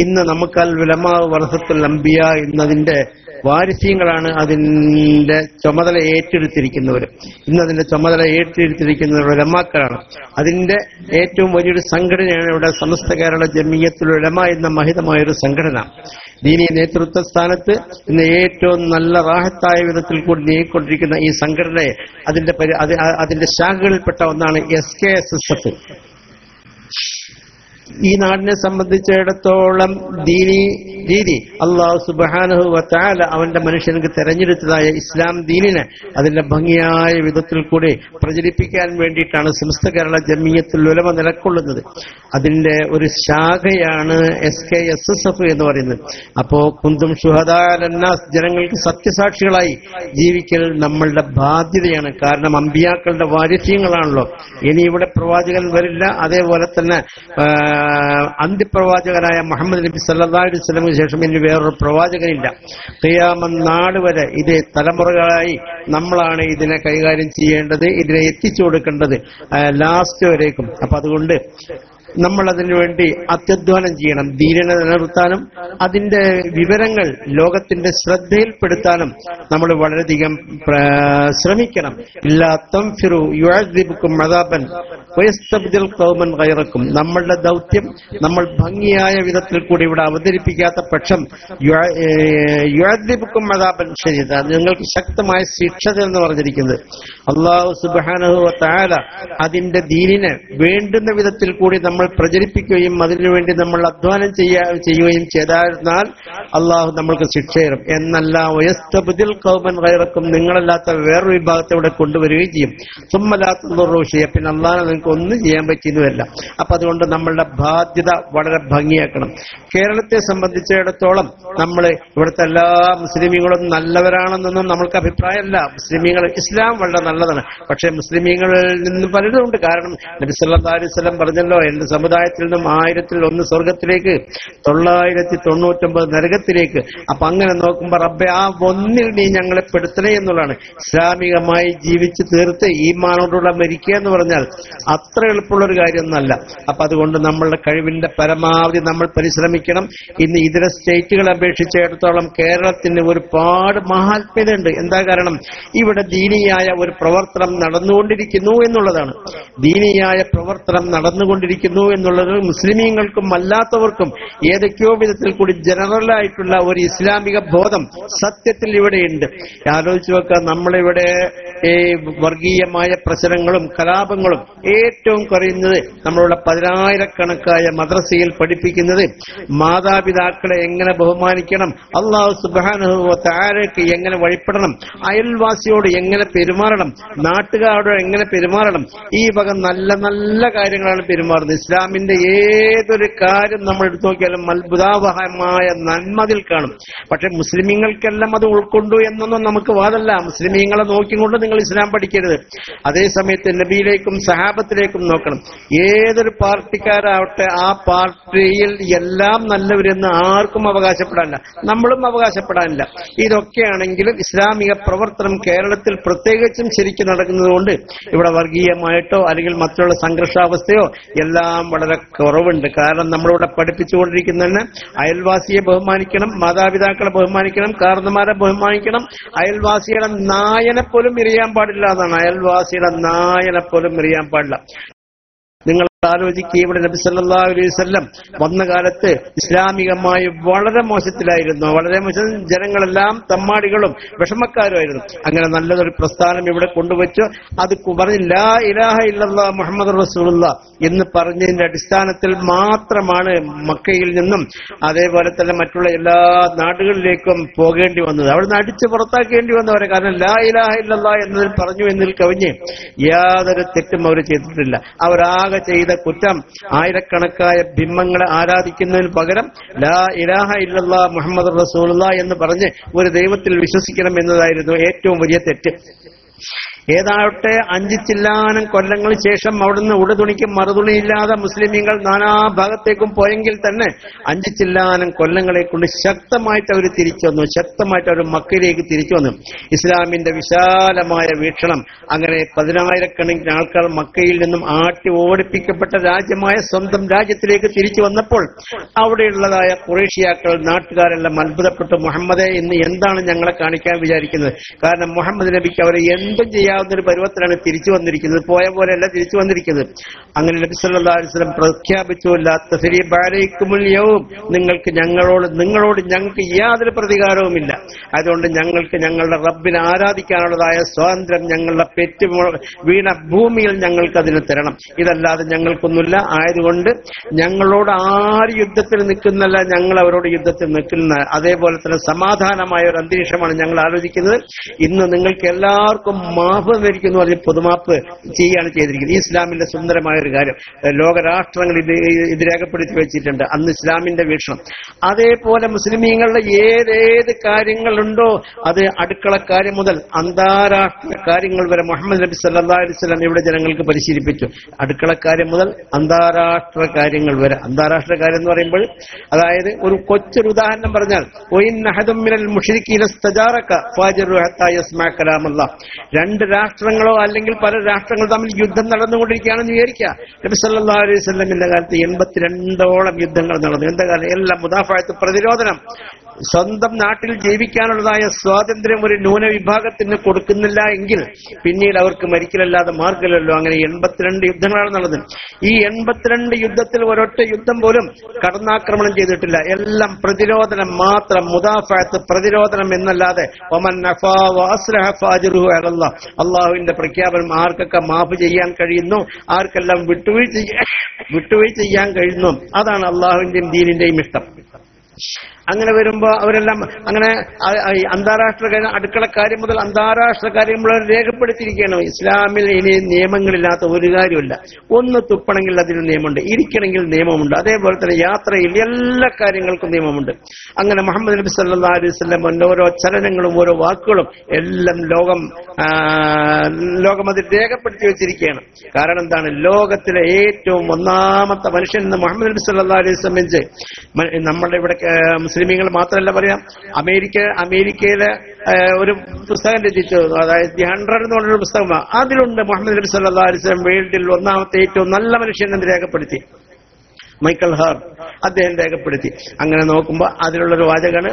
D: ഇന്ന് നമുക്ക് അൽ ഉലമാ വറസത്തുൽ അംബിയ എന്നതിന്റെ വാരിസ്യങ്ങളാണ് അതിന്റെ ചുമതല ഏറ്റെടുത്തിരിക്കുന്നവർ. ഇന്ന് അതിന്റെ ചുമതല ഏറ്റെടുത്തിരിക്കുന്ന ഉലമാക്കളാണ്. അതിന്റെ ഏറ്റവും വലിയൊരു സംഘടനയാണ് ഇവിടെ സമസ്ത കേരള ജമിയത്തുൽ ഉലമ എന്ന മഹിതമായൊരു സംഘടന. ദീനീ നേതൃത്വ സ്ഥാനത്ത് ഇന്ന് ഏറ്റവും നല്ല റാഹത്തായ വിധത്തിൽ കൂടി നീങ്ങിക്കൊണ്ടിരിക്കുന്ന ഈ സംഘടനയെ അതിന്റെ ശാഖകളിൽപ്പെട്ട ഒന്നാണ് SKSSF. ഈ നാടിനെ സംബന്ധിച്ചിടത്തോളം ദീനി രീതി അല്ലാഹു സുബ്ഹാനഹു വ തആല അവന്റെ മനുഷ്യർക്ക് തെരഞ്ഞെടുത്തതായ ഇസ്ലാം ദീനിനെ അതിന്റെ ഭംഗിയായ വിധത്തിൽ കൂടി പ്രചരിപ്പിക്കാൻ വേണ്ടിയിട്ടാണ് സമസ്ത കേരള ജമിയത്തുൽ ഉലമ നിലകൊള്ളുന്നത്. അതിന്റെ ഒരു ശാഖയാണ് SKSSF എന്ന് പറയുന്നത്. അപ്പോ കുന്തും ശുഹദാ അലന്നാസ്, ജനങ്ങൾക്ക് സത്യസാക്ഷികളായി ജീവിക്കൽ നമ്മളുടെ ബാധ്യതയാണ്. കാരണം അമ്പിയാക്കളുടെ വാരിസ്യങ്ങളാണല്ലോ. ഇനി ഇവിടെ പ്രവാചകൻ വരില്ല. അതേപോലെ തന്നെ അന്ത്യപ്രവാചകനായ മുഹമ്മദ് നബി സല്ലല്ലാഹു അലൈഹി വസല്ലമയ്ക്ക് ശേഷം ഇനി വേറൊരു പ്രവാചകനില്ല. ഖിയാമത്ത് നാൾ വരെ ഇത് തലമുറകളായി നമ്മളാണ് ഇതിനെ കൈകാര്യം ചെയ്യേണ്ടത്, ഇതിനെ എത്തിച്ചു കൊടുക്കേണ്ടത് ലാസ്റ്റ് വരേക്കും. അപ്പൊ അതുകൊണ്ട് നമ്മൾ അതിനു വേണ്ടി അത്യധ്വാനം ചെയ്യണം. ദീനിനെ നിലനിർത്താനും അതിന്റെ വിവരങ്ങൾ ലോകത്തിന്റെ ശ്രദ്ധയിൽപ്പെടുത്താനും നമ്മൾ വളരെയധികം ശ്രമിക്കണം. ഇല്ലാ തൻഫിറു യുഅദ്ദിബുക്കും അദാബൻ വയസ്തബ്ദിൽ ഖൗമൻ ഗൈറക്കും. നമ്മളുടെ ദൗത്യം നമ്മൾ ഭംഗിയായ വിധത്തിൽ കൂടി ഇവിടെ അവതരിപ്പിക്കാത്ത പക്ഷം യുഅദ്ദിബുക്കും അദാബൻ ശദീദ, നിങ്ങൾക്ക് ശക്തമായ ശിക്ഷ എന്ന് പറഞ്ഞിരിക്കുന്നത്. അല്ലാഹു സുബ്ഹാനഹു വ തആല അതിന്റെ ദീനിനെ വേണ്ടുന്ന വിധത്തിൽ കൂടി നമ്മൾ പ്രചരിപ്പിക്കുകയും അതിനുവേണ്ടി നമ്മൾ അധ്വാനം ചെയ്യുകയും ചെയ്താൽ അള്ളാഹു നമ്മൾക്ക് ശിക്ഷ തരും. എന്നല്ല വയസ്തബ്ദിൽ ഖൗമൻ ഗൈറക്കും, നിങ്ങളല്ലാത്ത വേറൊരു വിഭാഗത്തെ ഇവിടെ കൊണ്ടുവരികയും ചെയ്യും. സുമ്മലാ തദുറു ശൈഅൻ, പിന്നെ അള്ളാഹു നിങ്ങൾക്ക് ഒന്നും ചെയ്യാൻ പറ്റുന്നതല്ല. അപ്പൊ അതുകൊണ്ട് നമ്മളുടെ ബാധ്യത വളരെ ഭംഗിയാക്കണം. കേരളത്തെ സംബന്ധിച്ചിടത്തോളം നമ്മൾ ഇവിടുത്തെ എല്ലാ മുസ്ലിമീങ്ങളും നല്ലവരാണെന്നൊന്നും നമ്മൾക്ക് അഭിപ്രായമല്ല. മുസ്ലിമീങ്ങൾ ഇസ്ലാം വളരെ നല്ലതാണ്. പക്ഷെ മുസ്ലിമീങ്ങളിൽ നിന്ന് പലരുമുണ്ട്. കാരണം നബി സല്ലല്ലാഹു അലൈഹി വസല്ലം പറഞ്ഞല്ലോ, എന്റെ സമുദായത്തിൽ നിന്നും 1001 സ്വർഗത്തിലേക്ക് 999 നരകത്തിലേക്ക്. അപ്പൊ അങ്ങനെ നോക്കുമ്പോ റബ്ബെ ആ ഒന്നിൽ നീ ഞങ്ങളെ പെടുത്തണേ എന്നുള്ളതാണ്. ഇസ്ലാമികമായി ജീവിച്ച് തീർത്ത് ഈമാനോടുള്ള മരിക്കുക എന്ന് പറഞ്ഞാൽ അത്ര എളുപ്പമുള്ള ഒരു കാര്യമൊന്നുമല്ല. അപ്പൊ അതുകൊണ്ട് നമ്മളുടെ കഴിവിന്റെ പരമാവധി നമ്മൾ പരിശ്രമിക്കണം. ഇന്ന് ഇതര സ്റ്റേറ്റുകളെ അപേക്ഷിച്ചിടത്തോളം കേരളത്തിന് ഒരുപാട് മഹാത്മ്യതയുണ്ട്. എന്താ കാരണം? ഇവിടെ ദീനിയായ ഒരു പ്രവർത്തനം നടന്നുകൊണ്ടിരിക്കുന്നു എന്നുള്ളതാണ്. ദീനിയായ പ്രവർത്തനം നടന്നുകൊണ്ടിരിക്കുന്നു എന്നുള്ളത് മുസ്ലിമീങ്ങൾക്കും അല്ലാത്തവർക്കും ഏതൊക്കെയോ വിധത്തിൽ കൂടി ജനറലായിട്ടുള്ള ഒരു ഇസ്ലാമിക ബോധം സത്യത്തിൽ ഇവിടെയുണ്ട്. ആലോചിച്ച് വെക്കുക, നമ്മളിവിടെ വർഗീയമായ പ്രശ്നങ്ങളും കലാപങ്ങളും ഏറ്റവും കുറയുന്നത് നമ്മളുടെ 10,000-കണക്കായ മദ്രസയിൽ പഠിപ്പിക്കുന്നത് മാതാപിതാക്കളെ എങ്ങനെ ബഹുമാനിക്കണം, അല്ലാഹു സുബ്ഹാനഹു വ തആലയ്ക്ക് എങ്ങനെ വഴിപ്പെടണം, അയൽവാസിയോട് എങ്ങനെ പെരുമാറണം, നാട്ടുകാരോട് എങ്ങനെ പെരുമാറണം, ഈ വക നല്ല നല്ല കാര്യങ്ങളാണ് പെരുമാറുന്നത്. ഇസ്ലാമിന്റെ ഏതൊരു കാര്യം നമ്മൾ എടുത്തു നോക്കിയാലും അത്ഭുതാവഹമായ നന്മതിൽ കാണും. പക്ഷെ മുസ്ലിമീങ്ങൾക്കെല്ലാം അത് ഉൾക്കൊണ്ടു എന്നൊന്നും നമുക്ക് വാദമല്ല. മുസ്ലിമീങ്ങളെ നോക്കിക്കൊണ്ട് നിങ്ങൾ ഇസ്ലാം പഠിക്കരുത്. അതേസമയത്ത് നബിയിലേക്കും സഹാബത്തിലേക്കും നോക്കണം. ഏതൊരു പാർട്ടിക്കാരാവട്ടെ ആ പാർട്ടിയിൽ എല്ലാം നല്ലവരെന്ന് ആർക്കും അവകാശപ്പെടാനില്ല, നമ്മളും അവകാശപ്പെടാനില്ല. ഇതൊക്കെയാണെങ്കിലും ഇസ്ലാമിക പ്രവർത്തനം കേരളത്തിൽ പ്രത്യേകിച്ചും ശരിക്കും നടക്കുന്നതുകൊണ്ട് ഇവിടെ വർഗീയമായിട്ടോ അല്ലെങ്കിൽ മറ്റുള്ള സംഘർഷാവസ്ഥയോ എല്ലാം വളരെ കുറവുണ്ട്. കാരണം നമ്മളിവിടെ പഠിപ്പിച്ചുകൊണ്ടിരിക്കുന്നതിന് അയൽവാസിയെ ബഹുമാനിക്കണം, മാതാപിതാക്കളെ ബഹുമാനിക്കണം, കാരണന്മാരെ ബഹുമാനിക്കണം, അയൽവാസിയുടെ നായനെ പോലും എറിയാൻ പാടില്ല എന്നാണ്. അയൽവാസിയുടെ നായനെ പോലും എറിയാൻ പാടില്ല. നിങ്ങൾ ആലോചിക്കുക, ഇവിടെ നബി സല്ലല്ലാഹു അലൈഹി വസല്ലം വന്ന കാലത്ത് ഇസ്ലാമികമായി വളരെ മോശത്തിലായിരുന്നു. വളരെ മോശം, ജനങ്ങളെല്ലാം തമ്മാടികളും വിഷമക്കാരുമായിരുന്നു. അങ്ങനെ നല്ലതൊരു പ്രസ്ഥാനം ഇവിടെ കൊണ്ടുവച്ചു. അത് പറഞ്ഞ് ലാ ഇലാഹ ഇല്ലല്ലാഹ് മുഹമ്മദുർ റസൂലുള്ളാഹ് എന്ന് പറഞ്ഞതിന്റെ അടിസ്ഥാനത്തിൽ മാത്രമാണ് മക്കയിൽ നിന്നും അതേപോലെ തന്നെ മറ്റുള്ള എല്ലാ നാടുകളിലേക്കും പോകേണ്ടി വന്നത്. അവിടുന്ന് അടിച്ചു പുറത്താക്കേണ്ടി വന്നവരെ. കാരണം ലാ ഇലാഹ ഇല്ലല്ലാഹ് എന്നതിൽ പറഞ്ഞു എന്നതിൽ കവിഞ്ഞ് യാതൊരു തെറ്റും അവർ ചെയ്തിട്ടില്ല. അവരാകെ ചെയ്ത കുറ്റം ആയിരക്കണക്കായ ബിംബങ്ങളെ ആരാധിക്കുന്നതിന് പകരം ലാ ഇലാഹ ഇല്ലല്ലാഹ് മുഹമ്മദുർ റസൂലുള്ളാഹ് എന്ന് പറഞ്ഞ് ഒരു ദൈവത്തിൽ വിശ്വസിക്കണം എന്നതായിരുന്നു ഏറ്റവും വലിയ തെറ്റ്. ഏതാവട്ടെ 5 ചില്ലാനം കൊല്ലങ്ങൾക്ക് ശേഷം അവിടുന്ന് ഉടുതുണിക്കും മറുതുണിയില്ലാതെ മുസ്ലിമീങ്ങൾ നാനാഭാഗത്തേക്കും പോയെങ്കിൽ തന്നെ 5 ചില്ലാനം കൊല്ലങ്ങളെ കൊണ്ട് ശക്തമായിട്ട് അവർ തിരിച്ചു വന്നു. ശക്തമായിട്ട് അവർ മക്കയിലേക്ക് തിരിച്ചു വന്നു. ഇസ്ലാമിന്റെ വിശാലമായ വീക്ഷണം. അങ്ങനെ 10,000-കണക്കിന് ആൾക്കാർ മക്കയിൽ നിന്നും ആട്ടി ഓടിപ്പിക്കപ്പെട്ട രാജ്യമായ സ്വന്തം രാജ്യത്തിലേക്ക് തിരിച്ചു വന്നപ്പോൾ അവിടെയുള്ളതായ ഖുറൈശിയാക്കൾ നാട്ടുകാരെല്ലാം അത്ഭുതപ്പെട്ടു. മുഹമ്മദെ ഇന്ന് എന്താണ് ഞങ്ങളെ കാണിക്കാൻ വിചാരിക്കുന്നത്? കാരണം മുഹമ്മദ് നബിക്ക് അവരെ എന്തും ചെയ്യാവുന്ന ഒരു പരുവത്തിലാണ് തിരിച്ചു വന്നിരിക്കുന്നത്. പോയ പോലെയല്ല തിരിച്ചു വന്നിരിക്കുന്നത്. അങ്ങനെ നബി സല്ലല്ലാഹു അലൈഹി വസല്ലം പ്രഖ്യാപിച്ചു, ലാ തസ്രീബ അലൈക്കുമുൽ യൗം, നിങ്ങളോട് ഞങ്ങൾക്ക് യാതൊരു പ്രതികാരവുമില്ല. അതുകൊണ്ട് ഞങ്ങൾക്ക് ഞങ്ങളുടെ റബ്ബിനെ ആരാധിക്കാനുള്ളതായ സ്വാതന്ത്ര്യം ഞങ്ങളുടെ പെറ്റ് വീണ ഭൂമിയിൽ ഞങ്ങൾക്ക് അതിന് തരണം. ഇതല്ലാതെ ഞങ്ങൾക്കൊന്നുമില്ല. ആയതുകൊണ്ട് ഞങ്ങളോട് ആര് യുദ്ധത്തിന് നിൽക്കുന്നല്ല, ഞങ്ങൾ അവരോട് യുദ്ധത്തിൽ നിൽക്കുന്ന. അതേപോലെ തന്നെ സമാധാനമായ ഒരു അന്തരീക്ഷമാണ് ഞങ്ങൾ ആലോചിക്കുന്നത്. ഇന്ന് നിങ്ങൾക്ക് എല്ലാവർക്കും മാഫ് രിക്കുന്നു പറഞ്ഞ് പൊതുമാപ്പ് ചെയ്യുകയാണ് ചെയ്തിരിക്കുന്നത്. ഈ ഇസ്ലാമിന്റെ സുന്ദരമായ ഒരു കാര്യം ലോകരാഷ്ട്രങ്ങൾ ഇത് രേഖപ്പെടുത്തി വെച്ചിട്ടുണ്ട്. അന്ന് ഇസ്ലാമിന്റെ വീക്ഷണം. അതേപോലെ മുസ്ലിമീങ്ങളുടെ ഏതേത് കാര്യങ്ങളുണ്ടോ അത് അടുക്കളക്കാര്യം മുതൽ അന്താരാഷ്ട്ര കാര്യങ്ങൾ വരെ മുഹമ്മദ് നബി സല്ലല്ലാഹു അലൈഹി വസല്ലം ഇവിടെ ജനങ്ങൾക്ക് പരിശീലിപ്പിച്ചു. അടുക്കളക്കാര്യം മുതൽ അന്താരാഷ്ട്ര കാര്യങ്ങൾ വരെ. അന്താരാഷ്ട്ര കാര്യം എന്ന് പറയുമ്പോൾ അതായത് ഒരു കൊച്ചൊരു ഉദാഹരണം പറഞ്ഞാൽ, രണ്ട് രാഷ്ട്രങ്ങളോ അല്ലെങ്കിൽ പല രാഷ്ട്രങ്ങൾ തമ്മിൽ യുദ്ധം നടന്നുകൊണ്ടിരിക്കുകയാണെന്ന് വിചാരിക്കുക. നബി സല്ലല്ലാഹു അലൈഹി വസല്ലമിന്റെ കാലത്ത് 82ഓളം യുദ്ധങ്ങൾ നടന്നു. എന്താ കാരണം? എല്ലാം മുദാഫഅത്ത്, പ്രതിരോധനം. സ്വന്തം നാട്ടിൽ ജീവിക്കാനുള്ളതായ സ്വാതന്ത്ര്യം ഒരു ന്യൂനവിഭാഗത്തിന് കൊടുക്കുന്നില്ല എങ്കിൽ പിന്നീട് അവർക്ക് മരിക്കലല്ലാതെ മാർഗമില്ലല്ലോ. അങ്ങനെ 82 യുദ്ധങ്ങളാണ് നടന്നത്. ഈ 82 യുദ്ധത്തിൽ ഒരൊറ്റ യുദ്ധം പോലും കടന്നാക്രമണം ചെയ്തിട്ടില്ല. എല്ലാം പ്രതിരോധനം മാത്രം, മുദാഫഅത്ത്, പ്രതിരോധനം എന്നല്ലാതെ വമൻ അഫാ വഅസ്ലഹ ഫഅജ്റുഹു അലല്ലാഹ്. അല്ലാഹുവിന്റെ പ്രഖ്യാപനം ആർക്കൊക്കെ മാഫ് ചെയ്യാൻ കഴിയുന്നു, ആർക്കെല്ലാം വിട്ടുവീഴ്ച ചെയ്യാൻ കഴിയുന്നു, അതാണ് അല്ലാഹുവിന്റെയും ദീനിന്റെയും ഇഷ്ടം. അങ്ങനെ വരുമ്പോ അവരെല്ലാം അങ്ങനെ അന്താരാഷ്ട്ര അടുക്കള കാര്യം മുതൽ അന്താരാഷ്ട്ര കാര്യം മുതൽ രേഖപ്പെടുത്തിയിരിക്കുകയാണ്. ഇസ്ലാമിൽ ഇനി നിയമങ്ങളില്ലാത്ത ഒരു കാര്യമില്ല. ഒന്ന് തുപ്പണമെങ്കിൽ അതിന് നിയമമുണ്ട്, ഇരിക്കണമെങ്കിൽ നിയമമുണ്ട്. അതേപോലെ തന്നെ യാത്രയിൽ എല്ലാ കാര്യങ്ങൾക്കും നിയമമുണ്ട്. അങ്ങനെ മുഹമ്മദ് നബി സല്ലല്ലാഹു അലൈഹി വസല്ലം ഓരോ ചലനങ്ങളും ഓരോ വാക്കുകളും എല്ലാം ലോകം അത് രേഖപ്പെടുത്തി വെച്ചിരിക്കുകയാണ്. കാരണം എന്താണ്? ലോകത്തിലെ ഏറ്റവും ഒന്നാമത്തെ മനുഷ്യൻ എന്ന് മുഹമ്മദ് നബി സല്ലല്ലാഹു അലൈഹി വസല്ലം നമ്മുടെ ഇവിടെ മുസ്ലിമീങ്ങൾ മാത്രമല്ല പറയാം. അമേരിക്കയിലെ ഒരു പുസ്തകം രചിച്ചു, അതായത് ദി 100 എന്ന് പറഞ്ഞൊരു പുസ്തകമാണ്. അതിലുണ്ട് മുഹമ്മദ് നബി സല്ലല്ലാഹു അലൈഹി വസല്ലം വേൾഡിൽ ഒന്നാമത്തെ ഏറ്റവും നല്ല മനുഷ്യൻ എന്ന് രേഖപ്പെടുത്തി. മൈക്കൽ ഹാർ അദ്ദേഹം രേഖപ്പെടുത്തി. അങ്ങനെ നോക്കുമ്പോൾ അതിലുള്ളൊരു വാചകമാണ്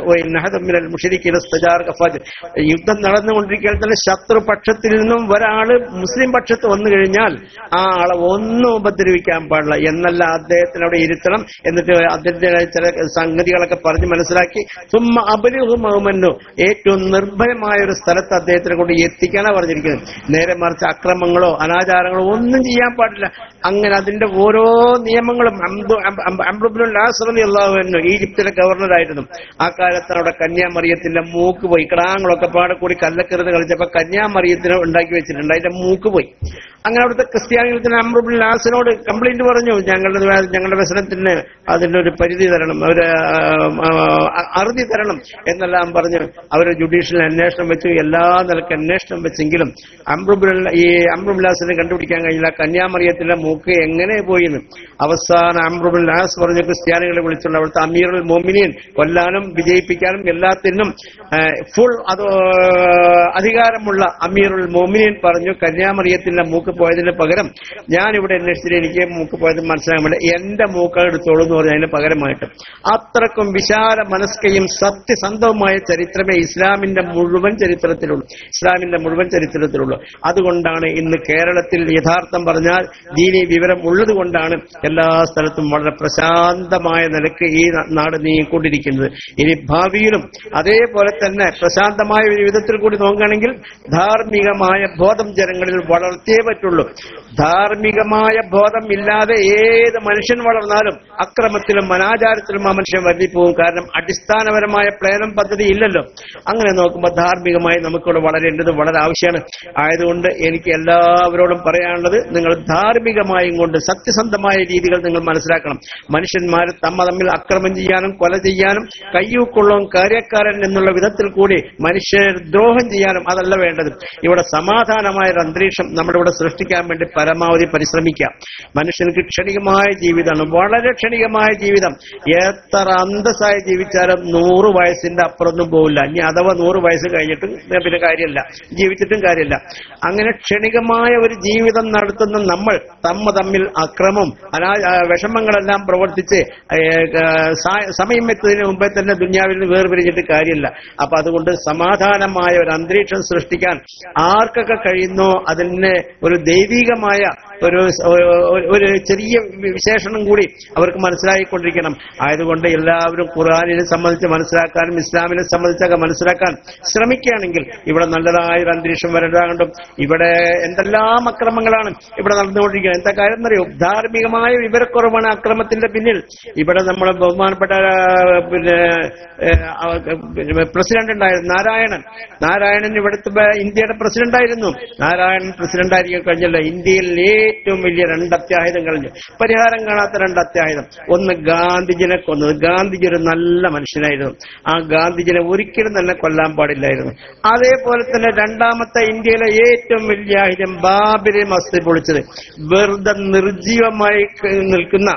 D: യുദ്ധം നടന്നുകൊണ്ടിരിക്കാൻ തന്നെ ശത്രുപക്ഷത്തിൽ നിന്നും ഒരാള് മുസ്ലിം പക്ഷത്ത് വന്നു കഴിഞ്ഞാൽ ആ ആളെ ഒന്നും ഉപദ്രവിക്കാൻ പാടില്ല എന്നല്ല, അദ്ദേഹത്തിനവിടെ ഇരുത്തണം. എന്നിട്ട് അദ്ദേഹത്തിന്റെ ചില സംഗതികളൊക്കെ പറഞ്ഞ് മനസ്സിലാക്കി സുമ്മ അബലിഹു മഹ്മന്നു, ഏറ്റവും നിർഭയമായ ഒരു സ്ഥലത്ത് അദ്ദേഹത്തിനെ കൊണ്ട് എത്തിക്കാനാണ് പറഞ്ഞിരിക്കുന്നത്. നേരെ മറിച്ച് അക്രമങ്ങളോ അനാചാരങ്ങളോ ഒന്നും ചെയ്യാൻ പാടില്ല. അങ്ങനെ അതിന്റെ ഓരോ നിയമങ്ങളും അംർ ഇബ്നുൽ ആസ് റളിയല്ലാഹു അൻഹു ഈജിപ്തിലെ ഗവർണറായിരുന്നു. ആ കാലത്ത് അവിടെ കന്യാമറിയത്തിന്റെ മൂക്ക് പോയി. കിടാങ്ങളൊക്കെ പാടെ കൂടി കല്ലക്കെറുത് കളിച്ചപ്പോ കന്യാമറിയത്തിന് ഉണ്ടാക്കി വെച്ചിട്ടുണ്ട്, അതിന്റെ മൂക്ക് പോയി. അങ്ങനെ അവിടുത്തെ ക്രിസ്ത്യാനികൾക്ക് അംർ ഇബ്നുൽ ആസിനോട് കംപ്ലൈന്റ് പറഞ്ഞു, ഞങ്ങളുടെ വ്യസനത്തിന് അതിന്റെ ഒരു പരിധി തരണം, ഒരു അറുതി തരണം എന്നെല്ലാം പറഞ്ഞ് അവർ ജുഡീഷ്യൽ അന്വേഷണം വെച്ചു. എല്ലാ നിലക്ക് അന്വേഷണം വെച്ചെങ്കിലും അംർ ഇബ്നുൽ ആസിനെ കണ്ടുപിടിക്കാൻ കഴിഞ്ഞില്ല. കന്യാമറിയത്തിന്റെ മൂക്ക് എങ്ങനെ പോയിന്ന് അവസാനം അംർ ഇബ്നുൽ ആസ് പറഞ്ഞു, ക്രിസ്ത്യാനികളെ വിളിച്ചുള്ള അവിടുത്തെ അമീറുൽ മോമിനീൻ കൊല്ലാനും വിജയിപ്പിക്കാനും എല്ലാത്തിനും ഫുൾ അധികാരമുള്ള അമീറുൽ മോമിനീൻ പറഞ്ഞു, കന്യാമറിയത്തിന്റെ മൂക്ക് പോയതിന് പകരം ഞാനിവിടെ അന്വേഷിച്ചിട്ട് എനിക്ക് മൂക്ക് പോയത് മനസ്സിലാക്കാൻ വേണ്ടി എന്റെ മൂക്ക എടുത്തോളൂ എന്ന് പറഞ്ഞു. അതിന് പകരമായിട്ട് അത്രക്കും വിശാല മനസ്കയും സത്യസന്ധവുമായ ചരിത്രമേ ഇസ്ലാമിന്റെ മുഴുവൻ ചരിത്രത്തിലുള്ളൂ. അതുകൊണ്ടാണ് ഇന്ന് കേരളത്തിൽ യഥാർത്ഥം പറഞ്ഞാൽ ദീനി വിവരം ഉള്ളത് കൊണ്ടാണ് എല്ലാ സ്ഥലത്തും വളരെ പ്രശാന്തമായ നിലക്ക് ഈ നാട് നീങ്ങിക്കൊണ്ടിരിക്കുന്നത്. ഇനി ഭാവിയിലും അതേപോലെ തന്നെ പ്രശാന്തമായ ഒരു വിധത്തിൽ കൂടി നോക്കുകയാണെങ്കിൽ ധാർമ്മികമായ ബോധം ജനങ്ങളിൽ വളർത്തിയേ പറ്റുള്ളൂ. ധാർമ്മികമായ ബോധം ഇല്ലാതെ ഏത് മനുഷ്യൻ വളർന്നാലും അക്രമത്തിലും അനാചാരത്തിലും ആ മനുഷ്യൻ വരുത്തിപ്പോകും. കാരണം അടിസ്ഥാനപരമായ പ്ലാനും പദ്ധതി ഇല്ലല്ലോ. അങ്ങനെ നോക്കുമ്പോൾ ധാർമ്മികമായി നമുക്കിവിടെ വളരേണ്ടത് വളരെ ആവശ്യമാണ്. ആയതുകൊണ്ട് എനിക്ക് എല്ലാവരോടും പറയാനുള്ളത്, നിങ്ങൾ ധാർമ്മികമായും കൊണ്ട് സത്യസന്ധമായ രീതികൾ നിങ്ങൾ മനസ്സിലാക്കണം. മനുഷ്യന്മാർ തമ്മിൽ അക്രമം ചെയ്യാനും കൊല ചെയ്യാനും കയ്യൂക്കൊള്ളവും കാര്യക്കാരൻ എന്നുള്ള വിധത്തിൽ കൂടി മനുഷ്യദ്രോഹം ചെയ്യാനും അതല്ല വേണ്ടത്. ഇവിടെ സമാധാനമായ ഒരു അന്തരീക്ഷം നമ്മുടെ ഇവിടെ സൃഷ്ടിക്കാൻ വേണ്ടി പരമാവധി പരിശ്രമിക്കാം. മനുഷ്യർക്ക് ക്ഷണികമായ ജീവിതമാണ്, വളരെ ക്ഷണികമായ ജീവിതം. എത്ര അന്തസ്സായി ജീവിച്ചാലും 100 വയസ്സിന്റെ അപ്പുറമൊന്നും പോകില്ല. ഇനി അഥവാ 100 വയസ്സ് കഴിഞ്ഞിട്ടും പിന്നെ കാര്യമില്ല, ജീവിച്ചിട്ടും കാര്യമില്ല. അങ്ങനെ ക്ഷണികമായ ഒരു ജീവിതം നടത്തുന്ന നമ്മൾ തമ്മിൽ അക്രമം വിഷമങ്ങളെല്ലാം പ്രവർത്തിച്ച് സമയം എത്തുന്നതിന് മുമ്പേ തന്നെ ദുനിയാവിൽ നിന്ന് വേർപിരിഞ്ഞിട്ട് കാര്യമില്ല. അപ്പൊ അതുകൊണ്ട് സമാധാനമായ ഒരു അന്തരീക്ഷം സൃഷ്ടിക്കാൻ ആർക്കൊക്കെ കഴിയുന്നോ അതിന് ഒരു ദൈവികമായ ഒരു ചെറിയ വിശേഷണം കൂടി അവർക്ക് മനസ്സിലായിക്കൊണ്ടിരിക്കണം. ആയതുകൊണ്ട് എല്ലാവരും ഖുർആനിനെ സംബന്ധിച്ച് മനസ്സിലാക്കാനും ഇസ്ലാമിനെ സംബന്ധിച്ചൊക്കെ മനസ്സിലാക്കാൻ ശ്രമിക്കുകയാണെങ്കിൽ ഇവിടെ നല്ലതായ ഒരു അന്തരീക്ഷം വരേണ്ടതുകൊണ്ടും ഇവിടെ എന്തെല്ലാം അക്രമങ്ങളാണ് ഇവിടെ നടന്നുകൊണ്ടിരിക്കുന്നത്. എന്താ കാര്യം എന്നറിയോ? ധാർമ്മികമായ വിവരക്കുറവാണ് അക്രമത്തിന്റെ പിന്നിൽ. ഇവിടെ നമ്മളെ ബഹുമാനപ്പെട്ട പ്രസിഡന്റ് ഉണ്ടായിരുന്നു നാരായണൻ ഇവിടുത്തെ ഇന്ത്യയുടെ പ്രസിഡന്റ് ആയിരുന്നു. നാരായണൻ പ്രസിഡന്റ് ആയിരിക്കാൻ കഴിഞ്ഞല്ല. ഇന്ത്യയിൽ ഏറ്റവും വലിയ 2 അത്യാഹിതം കഴിഞ്ഞു, പരിഹാരം കാണാത്ത 2 അത്യാഹിതം. ഒന്ന് ഗാന്ധിജിനെ കൊന്നത്. ഗാന്ധിജി ഒരു നല്ല മനുഷ്യനായിരുന്നു. ആ ഗാന്ധിജിനെ ഒരിക്കലും തന്നെ കൊല്ലാൻ പാടില്ലായിരുന്നു. അതേപോലെ തന്നെ രണ്ടാമത്തെ ഇന്ത്യയിലെ ഏറ്റവും വലിയ ആയുധം ബാബരി മസ്ജിദ് പൊളിച്ചത്. വെറുതെ നിർജീവമായി നിൽക്കുന്ന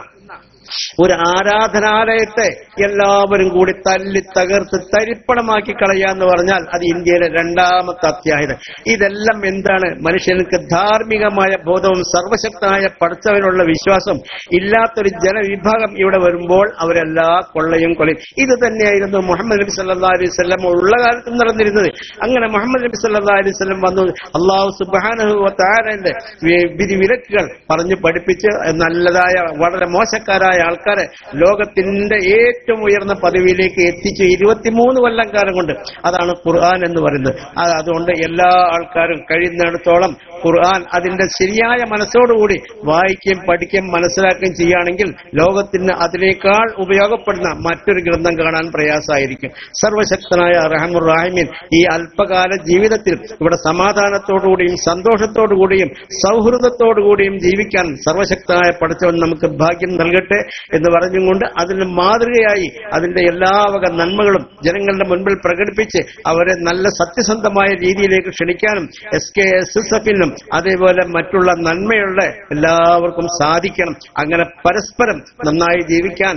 D: ഒരു ആരാധനാലയത്തെ എല്ലാവരും കൂടി തല്ലി തകർത്ത് തരിപ്പണമാക്കി കളയാന്ന് പറഞ്ഞാൽ അത് ഇന്ത്യയിലെ രണ്ടാമത്തെ അത്യാഹിതം. ഇതെല്ലാം എന്താണ്? മനുഷ്യർക്ക് ധാർമ്മികമായ ബോധവും സർവശക്തനായ പടച്ചവനുള്ള വിശ്വാസം ഇല്ലാത്തൊരു ജനവിഭാഗം ഇവിടെ വരുമ്പോൾ അവരെല്ലാ കൊള്ളയും കൊലയും. ഇത് തന്നെയായിരുന്നു മുഹമ്മദ് നബി സല്ലല്ലാഹു അലൈഹി വസല്ലം ഉള്ള കാലത്തും നടന്നിരുന്നത്. അങ്ങനെ മുഹമ്മദ് നബി സല്ലല്ലാഹു അലൈഹി വസല്ലം വന്നു അല്ലാഹു സുബ്ഹാനഹു വ തആലയുടെ വിധിവിലക്കുകൾ പറഞ്ഞു പഠിപ്പിച്ച് നല്ലതായ വളരെ മോശക്കാരായ ആൾക്കാരെ ലോകത്തിന്റെ ഏറ്റവും ഉയർന്ന പദവിയിലേക്ക് എത്തിച്ച് 23 കൊല്ലം കാലം കൊണ്ട്. അതാണ് ഖുർആൻ എന്ന് പറയുന്നത്. അതുകൊണ്ട് എല്ലാ ആൾക്കാരും കഴിയുന്നിടത്തോളം ഖുർആൻ അതിന്റെ ശരിയായ മനസ്സോടുകൂടി വായിക്കുകയും പഠിക്കുകയും മനസ്സിലാക്കുകയും ചെയ്യുകയാണെങ്കിൽ ലോകത്തിന് അതിനേക്കാൾ ഉപയോഗപ്പെടുന്ന മറ്റൊരു ഗ്രന്ഥം കാണാൻ പ്രയാസമായിരിക്കും. സർവശക്തനായ റഹ്മാനുർ റഹീം ഈ അല്പകാല ജീവിതത്തിൽ ഇവിടെ സമാധാനത്തോടുകൂടിയും സന്തോഷത്തോടുകൂടിയും സൗഹൃദത്തോടുകൂടിയും ജീവിക്കാൻ സർവശക്തനായ പടച്ചവൻ നമുക്ക് ഭാഗ്യം നൽകട്ടെ എന്ന് പറഞ്ഞുകൊണ്ട് അതിന് മാതൃകയായി അതിന്റെ എല്ലാ വക നന്മകളും ജനങ്ങളുടെ മുൻപിൽ പ്രകടിപ്പിച്ച് അവരെ നല്ല സത്യസന്ധമായ രീതിയിലേക്ക് ക്ഷണിക്കാനും SKSSF-നും അതേപോലെ മറ്റുള്ള നന്മയുള്ള എല്ലാവർക്കും സാധിക്കണം. അങ്ങനെ പരസ്പരം നന്നായി ജീവിക്കാൻ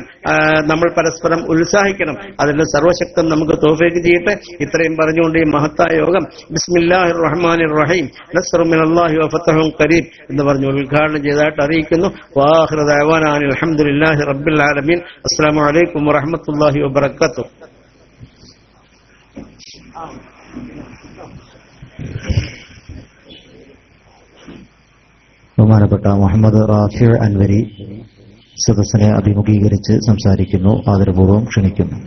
D: നമ്മൾ പരസ്പരം ഉത്സാഹിക്കണം. അതിന്റെ സർവശക്തൻ നമുക്ക് തൗഫീഖ് ചെയ്യട്ടെ. ഇത്രയും പറഞ്ഞുകൊണ്ട് ഈ മഹത്തായ യോഗം ബിസ്മില്ലാഹിർ റഹ്മാനിർ റഹീം നസ്റു മിനല്ലാഹി വ ഫതഹുൻ ഖരീബ് എന്ന് പറഞ്ഞു ഉദ്ഘാടനം ചെയ്തതായിട്ട് അറിയിക്കുന്നു. വആഖിറു ദഅവാനാ അൽഹംദുലില്ലാഹി റബ്ബിൽ ആലമീൻ. അസ്സലാമു അലൈക്കും വറഹ്മത്തുള്ളാഹി വബറകാതുഹു.
B: ബഹുമാനപ്പെട്ട മുഹമ്മദ് റാഫി അൻവരി സദസ്സിനെ അഭിമുഖീകരിച്ച് സംസാരിക്കുന്നു. ആദരപൂർവ്വം ക്ഷണിക്കുന്നു.